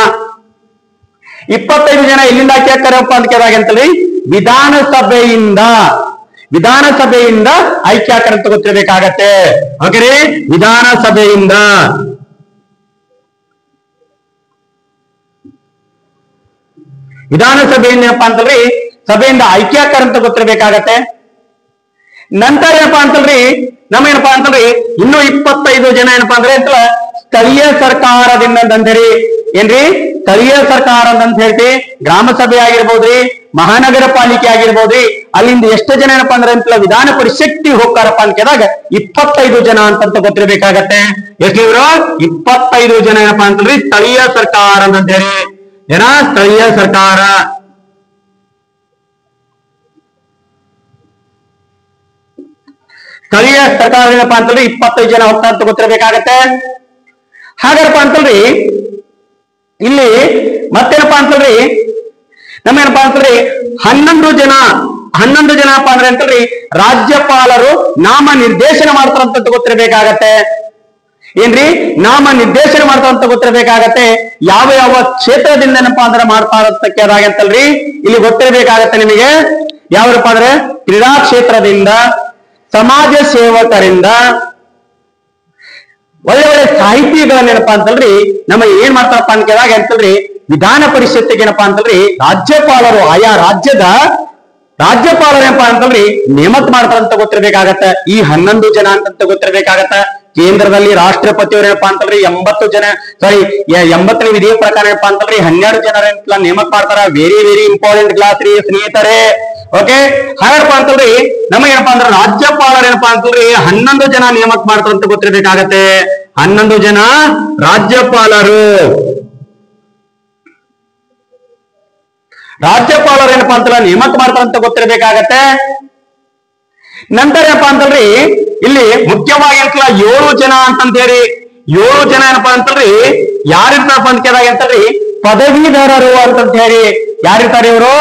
ಎಲ್ಲಿಂದ ಆಯ್ಕೆ ಆಗ್ತಾರಪ್ಪ ಅಂತ ಕೇಳಿದಾಗ ಅಂತೇಳಿ ವಿಧಾನಸಭೆಯಿಂದ ಆಯ್ಕೆ ಆಗ್ತಾರೆ ಅಂತ ಗೊತ್ತಿರಬೇಕಾಗತ್ತೆ. ಓಕೆ ರೀ, ವಿಧಾನಸಭೆಯಿಂದ ಏನಪ್ಪಾ ಅಂತಲ್ರಿ ಸಭೆಯಿಂದ ಆಯ್ಕೆ ಆಗ್ತಾರೆ ಅಂತ ಗೊತ್ತಿರಬೇಕಾಗತ್ತೆ. ನಂತರ ಏನಪ್ಪಾ ಅಂತಲ್ರಿ ನಮ್ಗೇನಪ್ಪಾ ಅಂತಂದ್ರಿ ಇನ್ನು 25 ಜನ ಏನಪ್ಪಾ ಅಂದ್ರೆ ಸ್ಥಳೀಯ ಸರ್ಕಾರದಿಂದ ಅಂತಂದ್ರಿ ಏನ್ರಿ ಸ್ಥಳೀಯ ಸರ್ಕಾರ ಅಂತ ಹೇಳ್ತಿ ಗ್ರಾಮ ಸಭೆ ಆಗಿರ್ಬೋದ್ರಿ, ಮಹಾನಗರ ಪಾಲಿಕೆ ಆಗಿರ್ಬೋದ್ರಿ. ಅಲ್ಲಿಂದ ಎಷ್ಟು ಜನ ಏನಪ್ಪಾ ಅಂದ್ರೆ ವಿಧಾನ ಪರಿಷತ್ತಿ ಹೋಗ್ತಾರಪ್ಪ ಅಂತ ಕೇಳಿದಾಗ 25 ಜನ ಅಂತ ಗೊತ್ತಿರಬೇಕಾಗತ್ತೆ. ಎಷ್ಟು ಇವರು 25 ಜನ ಏನಪ್ಪಾ ಅಂತಂದ್ರಿ ಸ್ಥಳೀಯ ಸರ್ಕಾರ ಅಂತ ಹೇಳಿ ಸ್ಥಳೀಯ ಸರ್ಕಾರ. ಸ್ಥಳೀಯ ಸರ್ಕಾರ ಏನಪ್ಪಾ ಅಂತಂದ್ರೆ 25 ಜನ ಹೋಗ್ತಾ ಅಂತ ಗೊತ್ತಿರಬೇಕಾಗತ್ತೆ. ಹಾಗಪ್ಪ ಅಂತಲ್ರಿ ಇಲ್ಲಿ ಮತ್ತೇನಪ್ಪಾ ಅಂತಲ್ರಿ ನಮ್ಗೇನಪ್ಪಾ ಅಂತಂದ್ರಿ 11 ಜನ ಏನಪ್ಪಾ ಅಂದ್ರೆ ಅಂತಲ್ರಿ ರಾಜ್ಯಪಾಲರು ನಾಮ ನಿರ್ದೇಶನ ಮಾಡ್ತಾರಂತ ಗೊತ್ತಿರಬೇಕಾಗತ್ತೆ. ಏನ್ರಿ ನಾಮ ನಿರ್ದೇಶನ ಮಾಡ್ತಾರಂತ ಗೊತ್ತಿರಬೇಕಾಗತ್ತೆ. ಯಾವ ಕ್ಷೇತ್ರದಿಂದ ಏನಪ್ಪಾ ಅಂದ್ರೆ ಮಾಡ್ತಾರಂತ ಕೇಳಿದಾಗ ಅಂತಲ್ರಿ ಇಲ್ಲಿ ಗೊತ್ತಿರಬೇಕಾಗತ್ತೆ ನಿಮಗೆ. ಯಾವಪ್ಪ ಅಂದ್ರೆ ಕ್ರೀಡಾ ಕ್ಷೇತ್ರದಿಂದ, ಸಮಾಜ ಸೇವಕರಿಂದ, ಒಳ್ಳೆ ಸಾಹಿತಿಗಳನ್ನ ಏನಪ್ಪಾ ಅಂತಲ್ರಿ ನಮ್ಮ ಏನ್ ಮಾಡ್ತಾರಪ್ಪ ಅಂತ ಕೇಳಿದಾಗ ಅಂತಲ್ರಿ ವಿಧಾನ ಪರಿಷತ್ತಿಗೆ ಏನಪ್ಪಾ ಅಂತಲ್ರಿ ರಾಜ್ಯಪಾಲರು ಆಯಾ ರಾಜ್ಯದ ರಾಜ್ಯಪಾಲರು ಏನಪ್ಪಾ ಅಂತಲ್ರಿ ನೇಮಕ ಮಾಡ್ತಾರಂತ ಗೊತ್ತಿರಬೇಕಾಗತ್ತ. ಈ 11 ಜನ ಅಂತ ಗೊತ್ತಿರಬೇಕಾಗತ್ತ. ಕೇಂದ್ರದಲ್ಲಿ ರಾಷ್ಟ್ರಪತಿಯವರು ಏನಪ್ಪಾ ಅಂತಂದ್ರೆ 80 ಜನ, ಸಾರಿ 80ನೇ ವಿಧಿಯ ಪ್ರಕಾರ ಏನಪ್ಪಾ ಅಂತಂದ್ರೆ 12 ಜನರ ನೇಮಕ ಮಾಡ್ತಾರ. ವೆರಿ ವೆರಿ ಇಂಪಾರ್ಟೆಂಟ್ ಕ್ಲಾಸ್ ರೀ ಸ್ನೇಹಿತರೆ. ಓಕೆ, ಹಾಗಪ್ಪ ಅಂತಂದ್ರೆ ನಮಗೇನಪ್ಪಾ ಅಂದ್ರೆ ರಾಜ್ಯಪಾಲರು ಏನಪ್ಪಾ ಅಂತಂದ್ರೆ 11 ಜನ ನೇಮಕ ಮಾಡ್ತಾರ ಅಂತ ಗೊತ್ತಿರ್ಬೇಕಾಗತ್ತೆ. 11 ಜನ ರಾಜ್ಯಪಾಲರು ಏನಪ್ಪಾ ಅಂತಂದ್ರೆ ನೇಮಕ ಮಾಡ್ತಾರ ಅಂತ ಗೊತ್ತಿರ್ಬೇಕಾಗತ್ತೆ. ನಂತರ ಏನಪ್ಪಾ ಅಂತಂದ್ರಿ ಇಲ್ಲಿ ಮುಖ್ಯವಾಗಿ 7 ಜನ ಅಂತಂತ ಹೇಳಿ 7 ಜನ ಏನಪ್ಪಾ ಅಂತಂದ್ರಿ ಯಾರಿರ್ತಾರಪ್ಪ ಅಂತ ಕೇಳಿದಾಗ ಅಂತಂದ್ರಿ ಪದವೀಧರರು ಅಂತಂತ ಹೇಳಿ. ಯಾರಿರ್ತಾರೆ ಇವರು?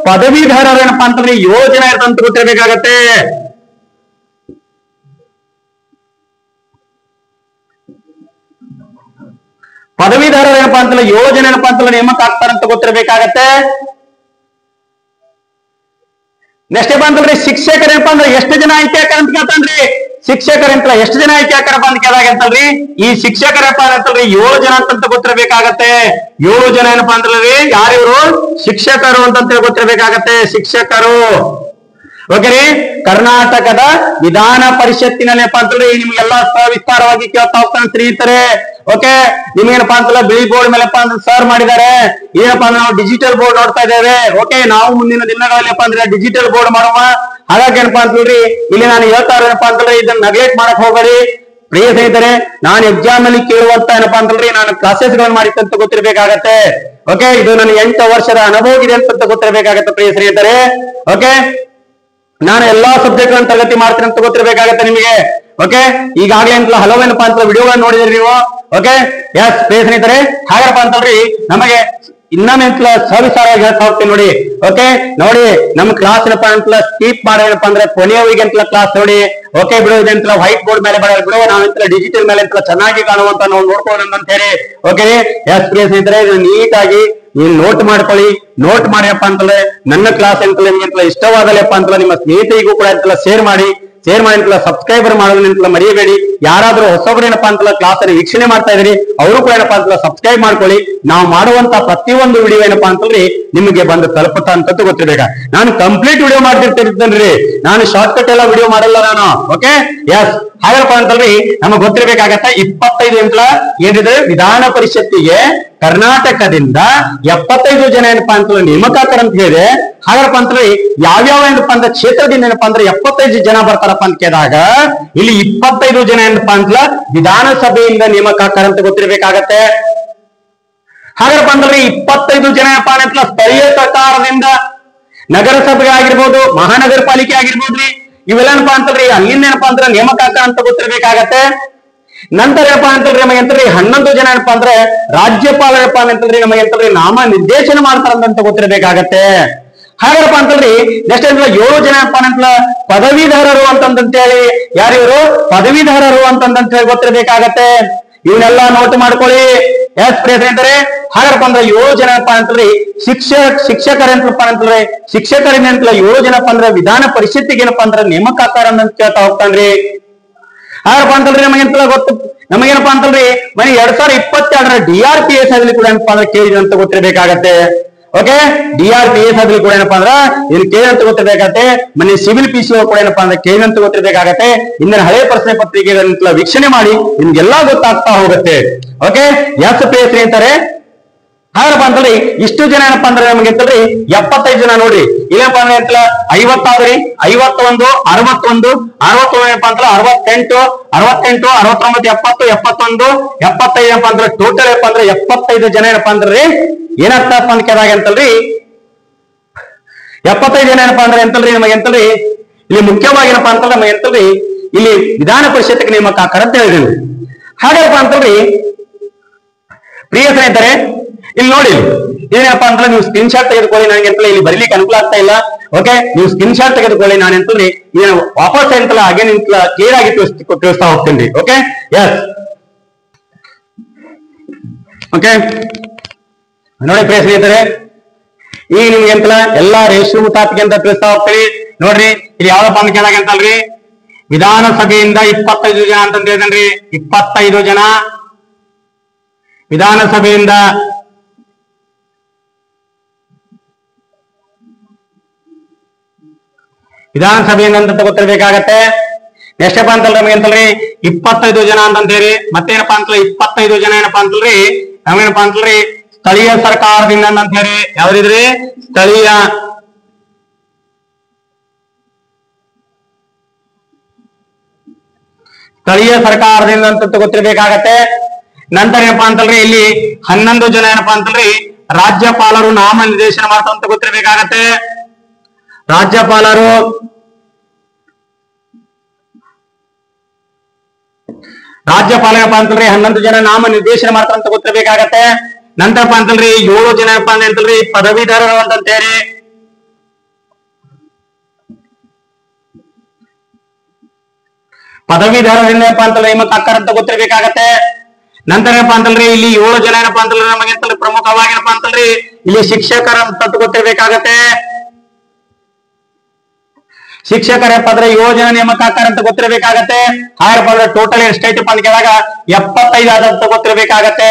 ಪದವೀಧರರು ಏನಪ್ಪಾ ಅಂತಂದ್ರೆ 7 ಜನ ಇರ್ತಂತ ಗೊತ್ತಿರ್ಬೇಕಾಗತ್ತೆ. ಪದವೀಧರರು ಏನಪ್ಪಾ ಅಂತಂದ್ರೆ 7 ಜನ ಏನಪ್ಪಾ ಅಂತಂದ್ರೆ ನೇಮಕ ಆಗ್ತಾರಂತ ಗೊತ್ತಿರ್ಬೇಕಾಗತ್ತೆ. ನೆಕ್ಸ್ಟ್ ಏನಪ್ಪಾ ಅಂತಂದ್ರೆ ಶಿಕ್ಷಕರು ಏನಪ್ಪಾ ಅಂದ್ರೆ ಎಷ್ಟು ಜನ ಆಯ್ಕೆ ಆಕಾರ ಅಂತ ಕೇಳ್ತಾನ್ರಿ. ಶಿಕ್ಷಕರ ಎಷ್ಟು ಜನ ಆಯ್ಕೆ ಆಕಾರಪ್ಪ ಅಂತ ಕೇಳಿದಾಗ ಅಂತಲ್ರಿ ಈ ಶಿಕ್ಷಕರಪ್ಪ ಅಂತಲ್ರಿ 7 ಜನ ಅಂತ ಗೊತ್ತಿರಬೇಕಾಗತ್ತೆ. 7 ಜನ ಏನಪ್ಪಾ ಅಂತಲ್ರಿ ಯಾರಿವರು? ಶಿಕ್ಷಕರು ಅಂತ ಗೊತ್ತಿರಬೇಕಾಗತ್ತೆ. ಶಿಕ್ಷಕರು. ಓಕೆ ರೀ, ಕರ್ನಾಟಕದ ವಿಧಾನ ಪರಿಷತ್ತಿನಲ್ಲಿ ಏನಪ್ಪಾ ಅಂತಂದ್ರೆ ನಿಮ್ಗೆಲ್ಲ ಸವಿಸ್ತಾರವಾಗಿ ಕೇಳ್ತಾ ಹೋಗ್ತಾನೆ ಸ್ನೇಹಿತರೆ. ಓಕೆ, ನಿಮ್ಗೇನಪ್ಪಾ ಅಂತಲ್ಲ ಬಿಳಿ ಬೋರ್ಡ್ ಮೇಲೆಪ್ಪ ಅಂದ್ರೆ ಸರ್ ಮಾಡಿದ್ದಾರೆ. ಏನಪ್ಪಾ ಅಂದ್ರೆ ನಾವು ಡಿಜಿಟಲ್ ಬೋರ್ಡ್ ನೋಡ್ತಾ ಇದ್ದೇವೆ. ಓಕೆ, ನಾವು ಮುಂದಿನ ದಿನಗಳಲ್ಲಪ್ಪ ಅಂದ್ರೆ ಡಿಜಿಟಲ್ ಬೋರ್ಡ್ ಮಾಡುವ. ಹಾಗಾಗಿ ಏನಪ್ಪಾ ಅಂತಲ್ರಿ ಇಲ್ಲಿ ನಾನು ಹೇಳ್ತಾ ಇರೋನಪ್ಪಾ ಅಂತಂದ್ರೆ ಇದನ್ನ ನೆಗ್ಲೆಕ್ಟ್ ಮಾಡಕ್ ಹೋಗಬೇಡಿ ಪ್ರಿಯ ಸ್ನೇಹಿತರೆ. ನಾನು ಎಕ್ಸಾಮ್ ಅಲ್ಲಿ ಕೇಳುವಂತ ಏನಪ್ಪಾ ಅಂತಂದ್ರೆ ನಾನು ಕ್ಲಾಸಸ್ ಗಳನ್ನ ಮಾಡಿತ್ತಂತ ಗೊತ್ತಿರ್ಬೇಕಾಗತ್ತೆ. ಓಕೆ, ಇದು ನನ್ನ 8 ವರ್ಷದ ಅನುಭವ ಇದೆ ಅಂತ ಗೊತ್ತಿರ್ಬೇಕಾಗತ್ತೆ ಪ್ರಿಯ ಸ್ನೇಹಿತರೆ. ಓಕೆ, ನಾನು ಎಲ್ಲಾ ಸಬ್ಜೆಕ್ಟ್ ಗಳನ್ನ ತರಗತಿ ಮಾಡ್ತೀನಿ ಅಂತ ಗೊತ್ತಿರ್ಬೇಕಾಗತ್ತೆ ನಿಮಗೆ. ಓಕೆ, ಈಗಾಗಲೇ ಅಂತ ಹಲವೇನಪ್ಪಾ ಅಂತ ವಿಡಿಯೋಗಳನ್ನ ನೋಡಿದ್ರಿ ನೀವು. ಓಕೆ, ಎಸ್ ಪ್ರಿಯ ಸ್ನೇಹಿತರೆ, ಹಾಗಪ್ಪ ಅಂತಲ್ರಿ ನಮಗೆ ಇನ್ನೊಮ್ಮೆ ಸವಿಸ್ತಾರವಾಗಿ ಹೇಳ್ತಾ ಹೋಗ್ತೀನಿ ನೋಡಿ. ಓಕೆ, ನೋಡಿ ನಮ್ ಕ್ಲಾಸ್ ಏನಪ್ಪಾ ಅಂತ ಸ್ಕೀಪ್ ಮಾಡೋಏನಪ್ಪಾ ಅಂದ್ರೆ ಕೊನೆಯವರಿಗೆ ಅಂತ ಕ್ಲಾಸ್ ನೋಡಿ. ಓಕೆ, ಬಿಡೋದು ಅಂತ ವೈಟ್ ಬೋರ್ಡ್ ಮೇಲೆ ಬಿಡೋ ನಾವಂತ ಡಿಜಿಟಲ್ ಮೇಲೆ ಅಂತ ಚೆನ್ನಾಗಿ ಕಾಣುವಂತ ನಾವು ನೋಡ್ಕೊಳ್ಳೋಣ ಅಂತ ಹೇಳಿ. ಓಕೆ, ಎಸ್ ಪ್ರಿಯ ಸ್ನೇಹಿತರೆ, ನೀಟಾಗಿ ನೀವು ನೋಟ್ ಮಾಡ್ಕೊಳ್ಳಿ. ನೋಟ್ ಮಾಡಿಯಪ್ಪ ಅಂತಂದ್ರೆ ನನ್ನ ಕ್ಲಾಸ್ ಅಂತಲ್ಲ ನಿಮ್ಗೆ ಇಷ್ಟವಾದಲ್ಲಪ್ಪ ಅಂತಲ್ಲ ನಿಮ್ಮ ಸ್ನೇಹಿತರಿಗೂ ಕೂಡ ಅಂತಲ್ಲ ಶೇರ್ ಮಾಡಿ ಅಂತಲ್ಲ ಸಬ್ಸ್ಕ್ರೈಬರ್ ಮಾಡೋದನ್ನ ಮರೆಯಬೇಡಿ. ಯಾರಾದ್ರೂ ಹೊಸಬ್ರೇನಪ್ಪಾ ಅಂತಲ್ಲ ಕ್ಲಾಸ್ ಅನ್ನು ವೀಕ್ಷಣೆ ಮಾಡ್ತಾ ಇದ್ರಿ ಅವರು ಕೂಡ ಏನಪ್ಪಾ ಅಂತಲ್ಲ ಸಬ್ಸ್ಕ್ರೈಬ್ ಮಾಡ್ಕೊಳ್ಳಿ. ನಾವು ಮಾಡುವಂತ ಪ್ರತಿಯೊಂದು ವಿಡಿಯೋ ಏನಪ್ಪಾ ಅಂತಂದ್ರೆ ನಿಮಗೆ ಬಂದು ತಲುಪುತ್ತಾ ಅಂತ ಗೊತ್ತಿರ್ಬೇಕ. ನಾನು ಕಂಪ್ಲೀಟ್ ವಿಡಿಯೋ ಮಾಡ್ತಿರ್ತಿರ್ತೇನ್ರಿ, ನಾನು ಶಾರ್ಟ್ ಕಟ್ ಎಲ್ಲ ವಿಡಿಯೋ ಮಾಡಲ್ಲ ನಾನು. ಓಕೆ, ಎಸ್ ಹಾಗಪ್ಪ ಅಂತಲ್ರಿ ನಮಗ್ ಗೊತ್ತಿರ್ಬೇಕಾಗತ್ತ 25 ಏನಿದೆ ವಿಧಾನ ಪರಿಷತ್ತಿಗೆ ಕರ್ನಾಟಕದಿಂದ 75 ಜನ ಏನಪ್ಪಾ ಅಂತಂದ್ರೆ ನೇಮಕಾತರ ಅಂತ ಹೇಳಿದೆ. ಹಾಗಪ್ಪ ಅಂತಂದ್ರೆ ಯಾವ್ಯಾವ ಏನಪ್ಪಾ ಅಂದ್ರೆ ಕ್ಷೇತ್ರದಿಂದ ಏನಪ್ಪಾ ಅಂದ್ರೆ 75 ಜನ ಬರ್ತಾರಪ್ಪ ಅಂತ ಕೇಳಿದಾಗ ಇಲ್ಲಿ 25 ಜನ ಏನಪ್ಪಾ ಅಂತಲ್ಲ ವಿಧಾನಸಭೆಯಿಂದ ನೇಮಕಾತರ ಅಂತ ಗೊತ್ತಿರ್ಬೇಕಾಗತ್ತೆ. ಹಾಗಪ್ಪ ಅಂತಂದ್ರೆ 25 ಜನ ಏನಪ್ಪಾ ಅಂತಲ್ಲ ಸ್ಥಳೀಯ ಸರ್ಕಾರದಿಂದ ನಗರಸಭೆ ಆಗಿರ್ಬೋದು, ಮಹಾನಗರ ಪಾಲಿಕೆ ಆಗಿರ್ಬೋದ್ರಿ, ಇವೆಲ್ಲ ಏನಪ್ಪಾ ಅಂತಲ್ರಿ ಅಲ್ಲಿಂದ ಏನಪ್ಪಾ ಅಂದ್ರೆ ನೇಮಕಾತ ಅಂತ ಗೊತ್ತಿರ್ಬೇಕಾಗತ್ತೆ. ನಂತರ ಏನಪ್ಪಾ ಅಂತಲ್ರಿ ನಮಗೆ ಅಂತಲ್ರಿ 11 ಜನ ಏನಪ್ಪಾ ಅಂದ್ರೆ ರಾಜ್ಯಪಾಲರಪ್ಪ ಅಂತಂದ್ರಿ ನಮಗೆ ಅಂತಲ್ರಿ ನಾಮ ನಿರ್ದೇಶನ ಮಾಡ್ತಾರಂತ ಗೊತ್ತಿರ್ಬೇಕಾಗತ್ತೆ. ಹಾಗಪ್ಪ ಅಂತಲ್ರಿ ನೆಕ್ಸ್ಟ್ 7 ಜನ ಏನಪ್ಪಾ ಅಂತಲ್ಲ ಪದವೀಧರರು ಅಂತಂತೇಳಿ ಯಾರಿವರು? ಪದವೀಧರರು ಅಂತಂತ ಹೇಳಿ ಗೊತ್ತಿರ್ಬೇಕಾಗತ್ತೆ. ಇವನ್ನೆಲ್ಲ ನೋಟ್ ಮಾಡ್ಕೊಳ್ಳಿ. ಎಸ್ ಪ್ರಿಯ ಸ್ನೇಹಿತರೆ, ಹಾಗಪ್ಪ ಅಂದ್ರೆ 7 ಜನ ಏನಪ್ಪಾ ಅಂತಂದ್ರೆ ಶಿಕ್ಷಕರೇನಪ್ಪಾ ಅಂತಂದ್ರೆ ಶಿಕ್ಷಕರಿಂದ 7 ಜನಪ್ಪ ಅಂದ್ರೆ ವಿಧಾನ ಪರಿಷತ್ತಿಗೆ ಏನಪ್ಪಾ ಅಂದ್ರೆ ನೇಮಕಾಕಾರ ಅಂತ ಕೇಳ್ತಾ ಹೋಗ್ತಾನ್ರಿ. ಹಾಗಪ್ಪ ಅಂತಲ್ರಿ ನಮಗೇನಪ್ಪಾ ಅಂತಲ್ರಿ ಮನೆ 2022ರ DRPS ಅಲ್ಲಿ ಕೂಡ ಏನಪ್ಪಾ ಅಂದ್ರೆ ಕೇಳಿದ್ರು ಅಂತ ಗೊತ್ತಿರ್ಬೇಕಾಗತ್ತೆ. ಓಕೆ, DRPS ಅಲ್ಲಿ ಕೂಡ ಏನಪ್ಪಾ ಅಂದ್ರೆ ಇಲ್ಲಿ ಕೇಳಿದಂತ ಗೊತ್ತಿರ್ಬೇಕಾಗತ್ತೆ. ಮನೆ ಸಿವಿಲ್ PCO ಕೂಡ ಏನಪ್ಪಾ ಅಂದ್ರೆ ಕೇಳಿದಂತ ಗೊತ್ತಿರ್ಬೇಕಾಗತ್ತೆ. ಇಂದಿನ ಹಳೆ ಪ್ರಶ್ನೆ ಪತ್ರಿಕೆ ವೀಕ್ಷಣೆ ಮಾಡಿ ನಿಮ್ಗೆಲ್ಲಾ ಗೊತ್ತಾಗ್ತಾ ಹೋಗುತ್ತೆ. ಓಕೆ, ಎಸ್ ಪ್ರಿಯ ಸ್ನೇಹಿತರೆ, ಹಾಗಪ್ಪ ಅಂತಲ್ರಿ ಇಷ್ಟು ಜನ ಏನಪ್ಪಾ ಅಂದ್ರೆ ನಮಗೆ ಅಂತಲ್ರಿ 75 ಜನ ನೋಡ್ರಿ ಏನಪ್ಪಾ ಅಂದ್ರೆ ಅಂತ 50 ಆದ್ರಿ 51 61 61 ಏನಪ್ಪಾ ಅಂದ್ರೆ 68 69 70 71 75 ಏನಪ್ಪಾ ಅಂದ್ರೆ ಟೋಟಲ್ ಏನಪ್ಪಾ ಅಂದ್ರೆ 75 ಜನ ಏನಪ್ಪಾ ಅಂದ್ರೆ ಏನಾಗ್ತಪ್ಪ ಅಂತ ಕೇಳಿದಾಗ ಅಂತಲ್ರಿ 75 ಜನ ಏನಪ್ಪಾ ಅಂದ್ರೆ ಎಂತಲ್ರಿ ನಮಗೆ ಎಂತಲ್ರಿ ಇಲ್ಲಿ ಮುಖ್ಯವಾಗಿ ಏನಪ್ಪಾ ಅಂತಂದ್ರೆ ನಮಗೆ ಎಂತಲ್ರಿ ಇಲ್ಲಿ ವಿಧಾನ ಪರಿಷತ್ತಿಗೆ ನೇಮಕಾಕಾರ ಅಂತ ಹೇಳಿದ್ರಿ. ಹಾಗಪ್ಪ ಅಂತಲ್ರಿ ಪ್ರಿಯ ಸ್ನೇಹಿತರೆ, ಇಲ್ಲಿ ನೋಡಿ ಏನಪ್ಪಾ ಅಂತಂದ್ರೆ ನೀವು ಸ್ಕ್ರೀನ್ ಶಾಟ್ ತೆಗೆದುಕೊಳ್ಳಿ. ನನಗೆ ಅಂತಲ್ಲ ಇಲ್ಲಿ ಬರೀಲಿಕ್ಕೆ ಅನುಕೂಲ ಆಗ್ತಾ ಇಲ್ಲ. ಓಕೆ, ನೀವು ಸ್ಕ್ರೀನ್ ಶಾಟ್ ತೆಗೆದುಕೊಳ್ಳಿ. ನಾನು ಎಂತಲ್ರಿ ಇದನ್ನ ವಾಪಸ್ ಎಂತಲ್ಲ ಹಾಗೆ ನಿಂತಲ್ಲ ಕ್ಲಿಯರ್ ಆಗಿ ತಿಳಿಸ್ತಾ ಹೋಗ್ತೀನಿ. ಓಕೆ, ಎಸ್ ಓಕೆ ನೋಡಿ ಪ್ರಿಯ ಸ್ನೇಹಿತರೆ, ಈಗ ನಿಮ್ಗೆ ಅಂತಲ್ಲ ಎಲ್ಲಾ ರೇಷು ಮುತಾಪಿಗೆ ಅಂತ ತಿಳಿಸ್ತಾ ಹೋಗ್ತೀವಿ. ನೋಡ್ರಿ ಇಲ್ಲಿ ಯಾವ್ದಪ್ಪ ಅಂತ ಕೇಳಾಗ ಅಂತಲ್ರಿ ವಿಧಾನಸಭೆಯಿಂದ 25 ಜನ ಅಂತ ಹೇಳಿದನ್ರಿ. 25 ಜನ ವಿಧಾನಸಭೆಯಿಂದ ಅಂತ ಗೊತ್ತಿರ್ಬೇಕಾಗತ್ತೆ. ನೆಕ್ಸ್ಟ್ ಏನಪ್ಪಾ ಅಂತಲ್ರಿ ನಮಗೆ ಅಂತಲ್ರಿ 25 ಜನ ಅಂತಂತೇಳಿ ಮತ್ತೇನಪ್ಪಾ ಅಂತಲ್ಲ 25 ಜನ ಏನಪ್ಪಾ ಅಂತಲ್ರಿ ನಮಗೇನಪ್ಪಾ ಅಂತಲ್ರಿ ಸ್ಥಳೀಯ ಸರ್ಕಾರದಿಂದ ಅಂತ ಹೇಳಿ ಯಾವ್ದಿದ್ರಿ ಸ್ಥಳೀಯ ಸರ್ಕಾರದಿಂದ ಅಂತ ಗೊತ್ತಿರ್ಬೇಕಾಗತ್ತೆ. ನಂತರ ಏನಪ್ಪಾ ಅಂತಲ್ರಿ ಇಲ್ಲಿ 11 ಜನ ಏನಪ್ಪಾ ಅಂತಲ್ರಿ ರಾಜ್ಯಪಾಲರು ನಾಮ ನಿರ್ದೇಶನ ಮಾಡ್ತಾರಂತ ಗೊತ್ತಿರ್ಬೇಕಾಗತ್ತೆ. ರಾಜ್ಯಪಾಲರು ಏನಪ್ಪಾ ಅಂತಲ್ರಿ 11 ಜನ ನಾಮ ನಿರ್ದೇಶನ ಮಾಡ್ತಾರಂತ ಗೊತ್ತಿರ್ಬೇಕಾಗತ್ತೆ. ನಂತರಪ್ಪ ಅಂತಲ್ರಿ 7 ಜನ ಏನಪ್ಪಾ ಅಂತಲ್ರಿ ಪದವೀಧರರು ಅಂತಂತೇಳಿ ಪದವೀಧರರಿಂದ ಏನಪ್ಪಾ ಅಂತಲ್ಲ ನೇಮಕ ಆಗ್ತಾರ ಅಂತ ಗೊತ್ತಿರ್ಬೇಕಾಗತ್ತೆ. ನಂತರ ಏನಪ್ಪಾ ಅಂತಲ್ರಿ ಇಲ್ಲಿ 7 ಜನ ಏನಪ್ಪಾ ಅಂತಲ್ರಿ ನಮಗೆ ಅಂತಲ್ರಿ ಪ್ರಮುಖವಾಗಿ ಏನಪ್ಪಾ ಅಂತಲ್ರಿ ಇಲ್ಲಿ ಶಿಕ್ಷಕರ ಅಂತ ಗೊತ್ತಿರ್ಬೇಕಾಗತ್ತೆ. ಶಿಕ್ಷಕರಪ್ಪ ಅಂದ್ರೆ 7 ಜನ ನೇಮಕ ಆಗ್ತಾರ ಅಂತ ಗೊತ್ತಿರ್ಬೇಕಾಗತ್ತೆ. ಹಾಗಪ್ಪ ಅಂದ್ರೆ ಟೋಟಲ್ ಎಷ್ಟೈತಪ್ಪ ಅಂತ ಕೇಳಿದಾಗ 75 ಆದಂತ ಗೊತ್ತಿರ್ಬೇಕಾಗತ್ತೆ.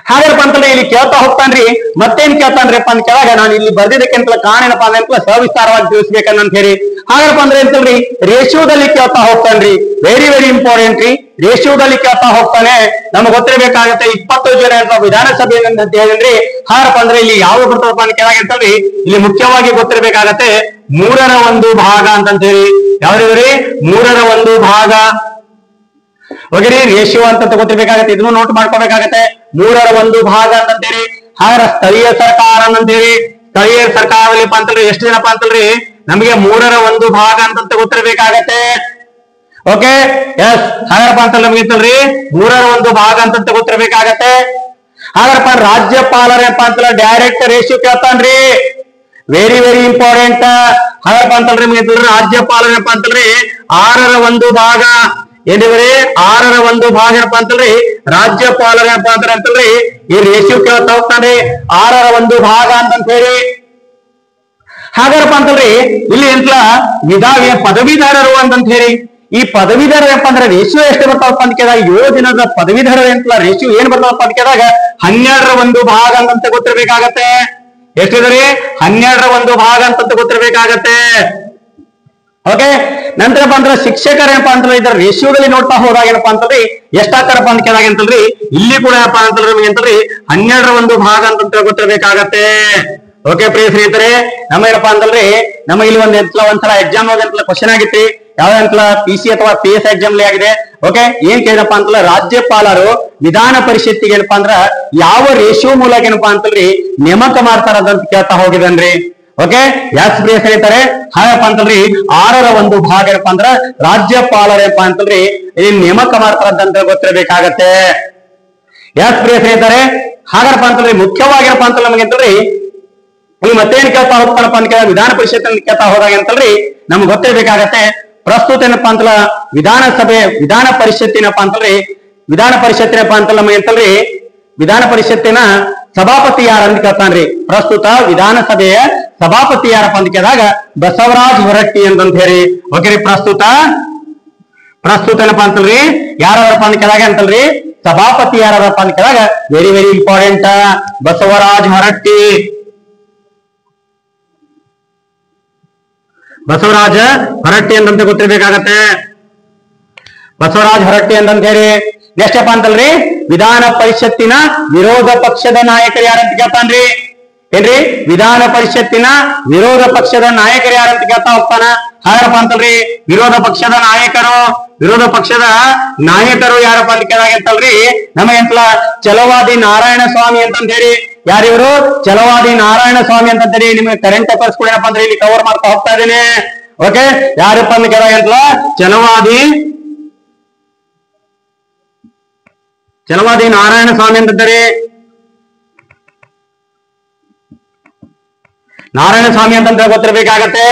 ಹಾಗಪ್ಪ ಅಂತಂದ್ರೆ ಇಲ್ಲಿ ಕೇಳ್ತಾ ಹೋಗ್ತಾನ್ರಿ ಮತ್ತೇನ್ ಕೇಳ್ತಾನ್ರಿಪ್ಪ ಅಂತ ಕೇಳಾಗ ನಾನು ಇಲ್ಲಿ ಬರ್ದಿದ್ದಕ್ಕಿಂತ ಕಾರಣ ಏನಪ್ಪಾ ಅಂದ್ರೆ ಸವಿಸ್ತಾರವಾಗಿ ತಿಳಿಸ್ಬೇಕಂತ ಹೇಳಿ ಹಾಗಪ್ಪ ಅಂದ್ರೆ ಅಂತಲ್ರಿ ರೇಷಿಯೋದಲ್ಲಿ ಕೇಳ್ತಾ ಹೋಗ್ತಾನ್ರಿ. ವೆರಿ ವೆರಿ ಇಂಪಾರ್ಟೆಂಟ್ ರೀ. ರೇಷಿಯೋದಲ್ಲಿ ಕೇಳ್ತಾ ಹೋಗ್ತಾನೆ ನಮ್ಗೆ ಗೊತ್ತಿರ್ಬೇಕಾಗತ್ತೆ 25 ಜನ ಅಂತ ವಿಧಾನಸಭೆ ಅಂತ ಹೇಳಿದ್ರಿ. ಹಾಗಪ್ಪ ಅಂದ್ರೆ ಇಲ್ಲಿ ಯಾವ ಬರ್ತದಪ್ಪ ಅಂತ ಕೇಳಾಗ ಅಂತಲ್ರಿ ಇಲ್ಲಿ ಮುಖ್ಯವಾಗಿ ಗೊತ್ತಿರ್ಬೇಕಾಗತ್ತೆ 1/3 ಭಾಗ ಅಂತಂತ ಹೇಳಿ ಯಾವ್ದ್ರಿ 1/3 ಭಾಗ ಹೋಗಿರಿ ರೇಷಿಯೋ ಅಂತ ಗೊತ್ತಿರ್ಬೇಕಾಗತ್ತೆ. ಇದನ್ನು ನೋಟ್ ಮಾಡ್ಕೋಬೇಕಾಗತ್ತೆ 1/3 ಭಾಗ ಅಂತಂತೇಳಿ. ಹಾಗಾದ್ರೆ ಸ್ಥಳೀಯ ಸರ್ಕಾರ ಅಂತೇಳಿ ಸ್ಥಳೀಯ ಸರ್ಕಾರದಲ್ಲಿ ಅಂತಲ್ರಿ ಎಷ್ಟು ಜನಪ್ಪ ಅಂತಲ್ರಿ ನಮಗೆ 1/3 ಭಾಗ ಅಂತ ಗೊತ್ತಿರ್ಬೇಕಾಗತ್ತೆ. ಓಕೆ ಎಸ್ ಹಾಗಾರಪ್ಪ ಅಂತಲ್ಲ ನಮ್ಗೆ ಅಂತಲ್ರಿ 1/3 ಭಾಗ ಅಂತ ಗೊತ್ತಿರ್ಬೇಕಾಗತ್ತೆ. ಹಾಗಾರಪ್ಪ ರಾಜ್ಯಪಾಲರಪ್ಪ ಅಂತಲ್ಲ ಡೈರೆಕ್ಟ್ ರೇಷಿಯೋ ಕೇಳ್ತಾನ್ರಿ. Very very important. ಹಾಗಾರಪ್ಪ ಅಂತಲ್ರಿ ನಮ್ಗೆ ರಾಜ್ಯಪಾಲರಪ್ಪ ಅಂತಲ್ರಿ 1/6 ಭಾಗ ಏನಿವ್ರಿ 1/6 ಭಾಗ ಏನಪ್ಪಾ ಅಂತಲ್ರಿ ರಾಜ್ಯಪಾಲರ ಏನಪ್ಪಾ ಅಂತಲ್ರಿ ಈ ರೇಷಿಯೋ ಕೇಳ್ತಾ ಹೋಗ್ತಾನೆ 1/6 ಭಾಗ ಅಂತ ಹೇಳಿ. ಹಾಗಾರಪ್ಪ ಅಂತಲ್ರಿ ಇಲ್ಲಿ ಎಂಟ್ಲ ಪದವೀಧರರು ಅಂತ ಹೇಳಿ ಈ ಪದವೀಧರ ಏನಪ್ಪಾ ಅಂದ್ರೆ ರೇಷಿಯೋ ಎಷ್ಟು ಬರ್ತಾವಪ್ಪ ಅಂತ ಕೇಳಿದಾಗ 7 ದಿನದ ಪದವೀಧರ ಎಂಟ್ಲ ರೇಷಿಯೋ ಏನ್ ಬರ್ತಾವಪ್ಪ ಅಂತ ಕೇಳಿದಾಗ 12/1 ಭಾಗ ಅಂತ ಗೊತ್ತಿರ್ಬೇಕಾಗತ್ತೆ. ಎಷ್ಟಿದ್ರಿ 12/1 ಭಾಗ ಅಂತ ಗೊತ್ತಿರ್ಬೇಕಾಗತ್ತೆ. ಓಕೆ ನಂತರಪ್ಪ ಅಂದ್ರೆ ಶಿಕ್ಷಕರ ಏನಪ್ಪಾ ಅಂತಂದ್ರೆ ಇದರ ರೇಷಿಯೋದಲ್ಲಿ ನೋಡ್ತಾ ಹೋದಾಗ ಏನಪ್ಪಾ ಅಂತಂದ್ರಿ ಎಷ್ಟಾಗ್ತಾರಪ್ಪ ಅಂತ ಕೇಳಾಗ ಅಂತಲ್ರಿ ಇಲ್ಲಿ ಕೂಡ ಏನಪ್ಪಾ ಅಂತಂದ್ರೆ ನಮಗೆ ಅಂತಲ್ರಿ 12/1 ಭಾಗ ಅಂತ ಗೊತ್ತಿರ್ಬೇಕಾಗತ್ತೆ. ಓಕೆ ಪ್ರಿಯ ಸ್ನೇಹಿತರೆ ಏನಪ್ಪಾ ಅಂತಲ್ರಿ ನಮಗೆ ಇಲ್ಲಿ ಒಂದ್ಸಲ ಎಕ್ಸಾಮ್ ಕ್ವಶನ್ ಆಗಿತ್ರಿ ಯಾವ್ದಂತಲ PC ಅಥವಾ PS ಎಕ್ಸಾಮ್ ಆಗಿದೆ. ಓಕೆ ಏನ್ ಕೇಳಪ್ಪ ಅಂತಲ್ಲ ರಾಜ್ಯಪಾಲರು ವಿಧಾನ ಪರಿಷತ್ತಿಗೆ ಏನಪ್ಪಾ ಅಂದ್ರ ಯಾವ ರೇಷಿಯೋ ಮೂಲಕ ಏನಪ್ಪಾ ಅಂತಲ್ರಿ ನೇಮಕ ಮಾಡ್ತಾರಂತ ಕೇಳ್ತಾ ಹೋಗಿದನ್ರಿ. ಓಕೆ ಯಾಸ್ ಪ್ರಿಯ ಸ್ನೇಹಿತರೆ ಹಾಗಪ್ಪ ಅಂತಲ್ರಿ 1/6 ಭಾಗ ಏನಪ್ಪಾ ಅಂದ್ರ ರಾಜ್ಯಪಾಲರೇನಪ್ಪಾ ಅಂತಲ್ರಿ ಇಲ್ಲಿ ನೇಮಕ ಮಾಡ್ತಾರಂತ ಗೊತ್ತಿರಬೇಕಾಗತ್ತೆ. ಯಾಸ್ ಪ್ರಿಯ ಸ್ನೇಹಿತರೆ ಹಾಗಪ್ಪ ಅಂತಲ್ರಿ ಮುಖ್ಯವಾಗಿ ಏನಪ್ಪಾ ಅಂತಲ್ಲ ನಮಗೆ ಅಂತಲ್ರಿ ಇಲ್ಲಿ ಮತ್ತೇನ್ ಕೇಳ್ತಾ ಹೋಗ್ತಾರಪ್ಪ ಅಂತ ಕೇಳಿದ್ರೆ ವಿಧಾನ ಪರಿಷತ್ ಕೇಳ್ತಾ ಹೋದಾಗ ಅಂತಲ್ರಿ ನಮ್ಗೆ ಗೊತ್ತಿರ್ಬೇಕಾಗತ್ತೆ ಪ್ರಸ್ತುತ ಏನಪ್ಪಾ ಅಂತಲ್ಲ ವಿಧಾನ ಪರಿಷತ್ತಿನಪ್ಪ ಅಂತಲ್ರಿ ವಿಧಾನ ಪರಿಷತ್ತಿನಪ್ಪ ಅಂತಲ್ಲ ನಮಗೆ ಅಂತಲ್ರಿ ವಿಧಾನ ಪರಿಷತ್ತಿನ ಸಭಾಪತಿ ಯಾರಂತ ಕೇಳ್ತಾನ್ರಿ. ಪ್ರಸ್ತುತ ವಿಧಾನಸಭೆಯ ಸಭಾಪತಿ ಯಾರಪ್ಪ ಅಂತ ಕೇಳಿದಾಗ ಬಸವರಾಜ್ ಹೊರಟ್ಟಿ ಅಂತ ಹೇಳಿ. ಓಕೆ ಪ್ರಸ್ತುತ ಏನಪ್ಪಾ ಅಂತಲ್ರಿ ಯಾರಪ್ಪ ಅಂತ ಕೇಳಿದಾಗ ಅಂತಲ್ರಿ ಸಭಾಪತಿ ಯಾರಪ್ಪ ಅಂತ ಕೇಳಿದಾಗ very very important Basavaraj Horatti. Basavaraja Horatti ಅಂತ ಗೊತ್ತಿರ್ಬೇಕಾಗತ್ತೆ. ಬಸವರಾಜ್ ಹೊರಟ್ಟಿ ಅಂತ ಹೇಳಿ ನೆಕ್ಸ್ಟ್ ಅಪ್ಪ ಅಂತಲ್ರಿ ವಿಧಾನ ಪರಿಷತ್ತಿನ ವಿರೋಧ ಪಕ್ಷದ ನಾಯಕರು ಯಾರಂತ ಕೇಳ್ತಾನ್ರಿ. ಏನ್ರಿ ವಿಧಾನ ಪರಿಷತ್ತಿನ ವಿರೋಧ ಪಕ್ಷದ ನಾಯಕರು ಯಾರಂತ ಕೇಳ್ತಾ ಹೋಗ್ತಾನ. ಹಾಗಪ್ಪ ಅಂತಲ್ರಿ ವಿರೋಧ ಪಕ್ಷದ ನಾಯಕರು ಯಾರಪ್ಪ ಅಂತ ಕೇಳಾಗ ಅಂತಲ್ರಿ ನಮಗೆ ಅಂತಲ್ಲ ಛಲವಾದಿ ನಾರಾಯಣ ಸ್ವಾಮಿ ಅಂತ ಹೇಳಿ ಯಾರಿವರು ಛಲವಾದಿ ನಾರಾಯಣ ಸ್ವಾಮಿ ಅಂತ ಹೇಳಿ ನಿಮಗೆ ಕರೆಂಟ್ ಅಫೇರ್ಸ್ ಕೂಡ ಏನಪ್ಪಾ ಅಂದ್ರೆ ಇಲ್ಲಿ ಕವರ್ ಮಾಡ್ತಾ ಹೋಗ್ತಾ ಇದ್ದೇನೆ. ಓಕೆ ಯಾರಪ್ಪ ಅಂತ ಕೇಳಾಗ ಅಂತಲ್ಲ ಛಲವಾದಿ ನಾರಾಯಣ ಸ್ವಾಮಿ ಅಂತಂತಾರೆ. ನಾರಾಯಣ ಸ್ವಾಮಿ ಅಂತ ಗೊತ್ತಿರ್ಬೇಕಾಗತ್ತೆ.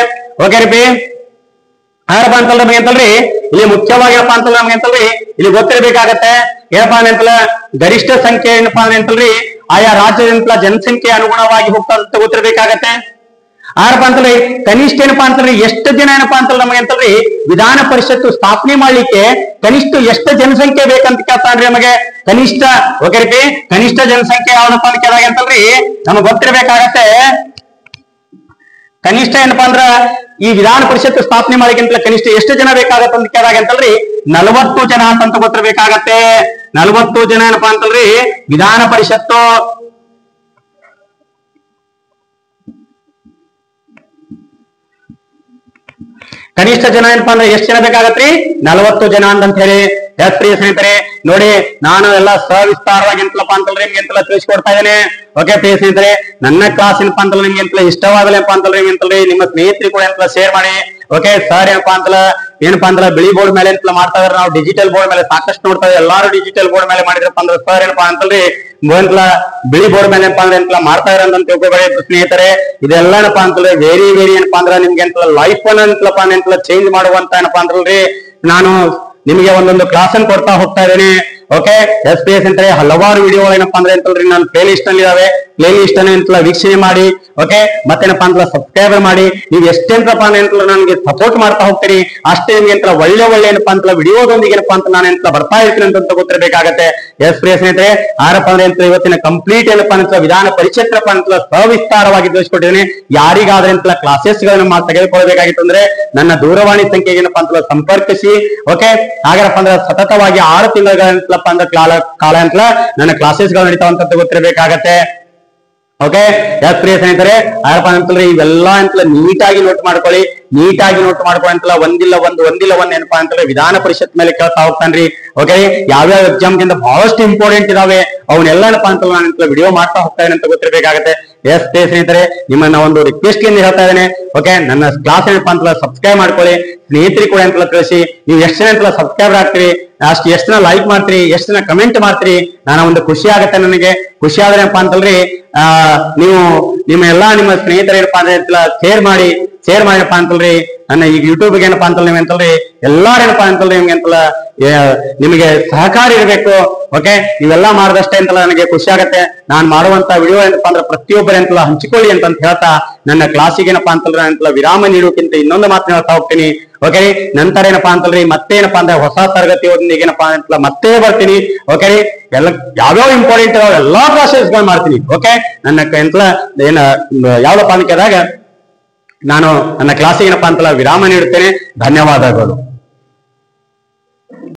ಓಕೆ ರೀ ಯಾರಪ್ಪ ಅಂತಲ್ಲ ನಮಗೆ ಅಂತಲ್ರಿ ಇಲ್ಲಿ ಮುಖ್ಯವಾಗಿ ಏನಪ್ಪಾ ಅಂತಲ್ಲ ನಮಗೆ ಅಂತಲ್ರಿ ಇಲ್ಲಿ ಗೊತ್ತಿರ್ಬೇಕಾಗತ್ತೆ ಏನಪ್ಪಾ ಅಂತಲ್ಲ ಗರಿಷ್ಠ ಸಂಖ್ಯೆ ಏನಪ್ಪಾ ಅಂತಲ್ರಿ ಆಯಾ ರಾಜ್ಯದ ಜನಸಂಖ್ಯೆ ಅನುಗುಣವಾಗಿ ಹೋಗ್ತಾ ಅಂತ ಗೊತ್ತಿರ್ಬೇಕಾಗತ್ತೆ. ಯಾರಪ್ಪ ಅಂತಲ್ರಿ ಕನಿಷ್ಠ ಏನಪ್ಪಾ ಅಂತಲ್ರಿ ಎಷ್ಟು ಜನ ಏನಪ್ಪಾ ಅಂತಲ್ಲ ನಮಗೆ ಅಂತಲ್ರಿ ವಿಧಾನ ಪರಿಷತ್ತು ಸ್ಥಾಪನೆ ಮಾಡ್ಲಿಕ್ಕೆ ಕನಿಷ್ಠ ಎಷ್ಟು ಜನಸಂಖ್ಯೆ ಬೇಕಂತ ಕೇಳ್ತಾನ್ರಿ ನಮಗೆ ಕನಿಷ್ಠ. ಓಕೆ ರೀ ಕನಿಷ್ಠ ಜನಸಂಖ್ಯೆ ಯಾವ್ದಪ್ಪ ಅಂತ ಕೇಳಾಗ ಅಂತಲ್ರಿ ನಮಗ್ ಗೊತ್ತಿರ್ಬೇಕಾಗತ್ತೆ ಕನಿಷ್ಠ ಏನಪ್ಪಾ ಅಂದ್ರ ಈ ವಿಧಾನ ಪರಿಷತ್ ಸ್ಥಾಪನೆ ಮಾಡಿಗಿಂತ ಕನಿಷ್ಠ ಎಷ್ಟು ಜನ ಬೇಕಾಗತ್ತ ಅಂತ ಕೇಳಿದಾಗ ಅಂತಲ್ರಿ 40 ಜನ ಅಂತ ಗೊತ್ತಿರ್ಬೇಕಾಗತ್ತೆ. 40 ಜನ ಏನಪ್ಪಾ ಅಂತಲ್ರಿ ವಿಧಾನ ಪರಿಷತ್ತು ಕನಿಷ್ಠ ಜನ ಏನಪ್ಪಾ ಅಂದ್ರೆ ಎಷ್ಟು ಜನ ಬೇಕಾಗತ್ರಿ 40 ಜನ ಅಂತ ಹೇಳಿ. ಎಸ್ ಪ್ರಿಯ ಸ್ನೇಹಿತರೆ ನೋಡಿ, ನಾನು ಎಲ್ಲ ಸವಿಸ್ತಾರವಾಗಿ ಎಂತಲಪ್ಪ ಅಂತಲ್ರಿ ನಿಮ್ಗೆ ಎಂತೆಲ್ಲ ತಿಳಿಸ್ಕೊಡ್ತಾ ಇದ್ದೇನೆ. ಓಕೆ ಪ್ರಿಯ ಸ್ನೇಹಿತರೆ, ನನ್ನ ಕ್ಲಾಸ್ ಏನಪ್ಪಾ ಅಂತಲ್ಲ ನಿಮ್ಗೆ ಎಂತಲ್ಲ ಇಷ್ಟವಾಗಲಪ್ಪ ಅಂತಲ್ರಿ ನಿಮ್ಗೆ ಎಂತಲ್ರಿ ನಿಮ್ಮ ಸ್ನೇಹಿತರಿಗೆ ಕೂಡ ಎಂತಲ್ಲ ಶೇರ್ ಮಾಡಿ. ಓಕೆ ಸರ್ ಏನಪ್ಪಾ ಅಂತಲ್ಲ ಬಿಳಿ ಬೋರ್ಡ್ ಮೇಲೆ ಎಂತಲ್ಲ ಮಾಡ್ತಾ ಇದಾರೆ, ನಾವು ಡಿಜಿಟಲ್ ಬೋರ್ಡ್ ಮೇಲೆ ಸಾಕಷ್ಟು ನೋಡ್ತಾ ಇದ್ದೀವಿ. ಎಲ್ಲಾರು ಡಿಜಿಟಲ್ ಬೋರ್ಡ್ ಮೇಲೆ ಮಾಡಿದ್ರಪ್ಪ ಅಂದ್ರೆ ಸರ್ ಏನಪ್ಪಾ ಅಂತಲ್ರಿ ಬಿಳಿ ಬೋರ್ಡ್ ಮೇಲೆ ಏನಪ್ಪಾ ಅಂದ್ರೆ ಎಂತಲ್ಲ ಮಾಡ್ತಾ ಇದಾರೆ ಅಂತ ತಿಳ್ಕೊಬೇಡಿ ಸ್ನೇಹಿತರೆ. ಇದೆಲ್ಲ ಏನಪ್ಪಾ ಅಂತಂದ್ರೆ ವೆರಿ ಏನಪ್ಪಾ ಅಂದ್ರೆ ನಿಮ್ಗೆ ಎಂತಲ್ಲ ಲೈಫ್ ಎಂತಲ್ಲ ಚೇಂಜ್ ಮಾಡುವಂತ ಏನಪ್ಪಾ ಅಂತಲ್ರಿ ನಾನು ನಿಮಗೆ ಒಂದೊಂದು ಕ್ಲಾಸ್ ಅನ್ನು ಕೊಡ್ತಾ ಹೋಗ್ತಾ ಇದ್ದೇನೆ. ಓಕೆ ಎಸ್ ಪಿ ಎಸ್ ಅಂತ ಹಲವಾರು ವಿಡಿಯೋ ಏನಪ್ಪಾ ಅಂದ್ರೆ ಅಂತಲ್ರಿ ನಾನು ಪ್ಲೇ ಲಿಸ್ಟ್ ಅಲ್ಲಿ ಇದಾವೆ. ಪ್ಲೇ ಲಿಸ್ಟ್ ಅನ್ನು ಎಂತಲ್ಲ ವೀಕ್ಷಣೆ ಮಾಡಿ. ಓಕೆ ಮತ್ತೇನಪ್ಪಾ ಅಂತಲ್ಲ ಸಬ್ಸ್ಕ್ರೈಬ್ ಮಾಡಿ. ನೀವು ಎಷ್ಟೆಂತಪ್ಪ ಅಂತಲ್ಲ ನನಗೆ ಸಪೋರ್ಟ್ ಮಾಡ್ತಾ ಹೋಗ್ತೀರಿ ಅಷ್ಟೇ ನಿಮ್ಗೆ ಎಂತ ಒಳ್ಳೆ ಏನಪ್ಪಾ ಅಂತಲ್ಲ ವಿಡಿಯೋದೊಂದಿಗೆ ಏನಪ್ಪಾ ಅಂತ ನಾನು ಎಂತ ಬರ್ತಾ ಇರ್ತೀನಿ ಅಂತ ಗೊತ್ತಿರಬೇಕಾಗತ್ತೆ. ಎಸ್ ಪ್ರಿಯ ಸ್ನೇಹಿತರೆ, ಆರಪ್ಪ ಅಂದ್ರೆ ಅಂತ ಇವತ್ತಿನ ಕಂಪ್ಲೀಟ್ ಏನಪ್ಪಾ ಅಂತ ವಿಧಾನ ಪರಿಷತ್ ಅಂತಲ್ಲ ಸವಿಸ್ತಾರವಾಗಿ ತಿಳಿಸ್ಕೊಟ್ಟಿದ್ದೀನಿ. ಯಾರಿಗಾದ್ರೆ ಅಂತಲ್ಲ ಕ್ಲಾಸಸ್ ಗಳನ್ನ ತೆಗೆದುಕೊಳ್ಬೇಕಾಗಿತ್ತು ಅಂದ್ರೆ ನನ್ನ ದೂರವಾಣಿ ಸಂಖ್ಯೆಗೆ ಏನಪ್ಪಾ ಅಂತಲ್ಲ ಸಂಪರ್ಕಿಸಿ. ಓಕೆ ಹಾಗಾರಪ್ಪ ಅಂದ್ರೆ ಸತತವಾಗಿ 6 ತಿಂಗಳ ಅಂದ್ರೆ ಕಾಲ ಅಂತಲ್ಲ ನನ್ನ ಕ್ಲಾಸಸ್ ಗಳು ನಡೀತಾವಂತ ಗೊತ್ತಿರಬೇಕಾಗತ್ತೆ. ಓಕೆ ಎಸ್ ಪ್ರಿಯ ಸ್ನೇಹಿತರೆ, ಯಾರಪ್ಪ ಅಂತಲ್ರಿ ಇವೆಲ್ಲ ಅಂತಲ್ಲ ನೀಟಾಗಿ ನೋಟ್ ಮಾಡ್ಕೊಳ್ಳಿ. ಅಂತಲ್ಲ ಒಂದಿಲ್ಲ ಒಂದು ಏನಪ್ಪಾ ಅಂತಂದ್ರೆ ವಿಧಾನ ಪರಿಷತ್ ಮೇಲೆ ಕೇಳ್ತಾ ಹೋಗ್ತಾನ್ರಿ. ಓಕೆ ಯಾವ್ಯಾವ ಎಕ್ಸಾಮ್ಗಿಂತ ಬಹಳಷ್ಟು ಇಂಪಾರ್ಟೆಂಟ್ ಇದಾವೆ ಅವನ್ನೆಲ್ಲ ಏನಪ್ಪಾ ಅಂತಲ್ಲ ನಾನು ವಿಡಿಯೋ ಮಾಡ್ತಾ ಹೋಗ್ತಾ ಇದ್ದೇನೆ ಅಂತ ಗೊತ್ತಿರಬೇಕಾಗತ್ತೆ. ಎಸ್ ಪ್ರಿಯ ಸ್ನೇಹಿತರೆ, ನಿಮ್ಮನ್ನ ಒಂದು ರಿಕ್ವೆಸ್ಟ್ ಇಂದ ಹೇಳ್ತಾ ಇದ್ದೇನೆ. ಓಕೆ ನನ್ನ ಕ್ಲಾಸ್ ಏನಪ್ಪಾ ಅಂತಲ್ಲ ಸಬ್ಸ್ಕ್ರೈಬ್ ಮಾಡ್ಕೊಳ್ಳಿ. ಸ್ನೇಹಿತರಿಗೆ ಕೂಡ ಅಂತಲ್ಲ ತಿಳಿಸಿ. ನೀವು ಎಷ್ಟು ಜನ ಅಂತಲ್ಲ ಸಬ್ಸ್ಕ್ರೈಬರ್ ಆಗ್ತೀರಿ, ಅಷ್ಟು ಎಷ್ಟು ಜನ ಲೈಕ್ ಮಾಡ್ತೀರಿ, ಎಷ್ಟು ಜನ ಕಮೆಂಟ್ ಮಾಡ್ತೀರಿ, ನಾನು ಒಂದು ಖುಷಿ ಆಗತ್ತೆ. ನನಗೆ ಖುಷಿ ಆದ್ರೆಪ್ಪ ಅಂತಲ್ರಿ ನೀವು ನಿಮ್ಮ ಸ್ನೇಹಿತರು ಏನಪ್ಪಾ ಅಂದ್ರೆ ಶೇರ್ ಮಾಡಿಪ್ಪ ಅಂತಲ್ರಿ ನನ್ನ ಈಗ ಯೂಟ್ಯೂಬ್ಗೆ ಏನಪ್ಪಾ ಅಂತಲ್ಲ ನೀವ್ ಅಂತಲ್ರಿ ಎಲ್ಲಾರು ಏನಪ್ಪಾ ಅಂತಲ್ರಿ ನಿಮ್ಗೆ ಅಂತಲ್ಲ ನಿಮಗೆ ಸಹಕಾರ ಇರಬೇಕು. ಓಕೆ ನೀವೆಲ್ಲಾ ಮಾಡಿದಷ್ಟೇ ಅಂತಲ್ಲ ನನಗೆ ಖುಷಿ ಆಗತ್ತೆ. ನಾನ್ ಮಾಡುವಂತ ವಿಡಿಯೋ ಏನಪ್ಪಾ ಅಂದ್ರೆ ಪ್ರತಿಯೊಬ್ಬರು ಅಂತಲ್ಲ ಹಂಚಿಕೊಳ್ಳಿ ಅಂತ ಹೇಳ್ತಾ ನನ್ನ ಕ್ಲಾಸಿಗೆ ಏನಪ್ಪಾ ಅಂತಲ್ಲ ಅಂತಲ್ಲ ವಿರಾಮ ನೀಡೋಕ್ಕಿಂತ ಇನ್ನೊಂದು ಮಾತನ್ನ ಹೇಳ್ತಾ ಹೋಗ್ತೀನಿ. ಓಕೆ ನಂತರ ಏನಪ್ಪಾ ಅಂತಲ್ರಿ ಮತ್ತೆ ಏನಪ್ಪಾ ಅಂದ್ರೆ ಹೊಸ ತರಗತಿ ಒಂದಿಗೆ ಏನಪ್ಪಾ ಅಂತಲ್ಲ ಮತ್ತೆ ಬರ್ತೀನಿ. ಓಕೆ ಎಲ್ಲ ಯಾವ್ಯಾವ ಇಂಪಾರ್ಟೆಂಟ್ ಎಲ್ಲಾ ಕ್ಲಾಸಸ್ಗಳು ಮಾಡ್ತೀನಿ. ಓಕೆ ನನ್ನ ಎಂತಲ ಯಾವ್ದಪ್ಪ ಅಂತ ಕೇಳಿದಾಗ ನಾನು ನನ್ನ ಕ್ಲಾಸಿಗೆ ಏನಪ್ಪಾ ಅಂತಲ್ಲ ವಿರಾಮ ನೀಡುತ್ತೇನೆ. ಧನ್ಯವಾದಗಳು.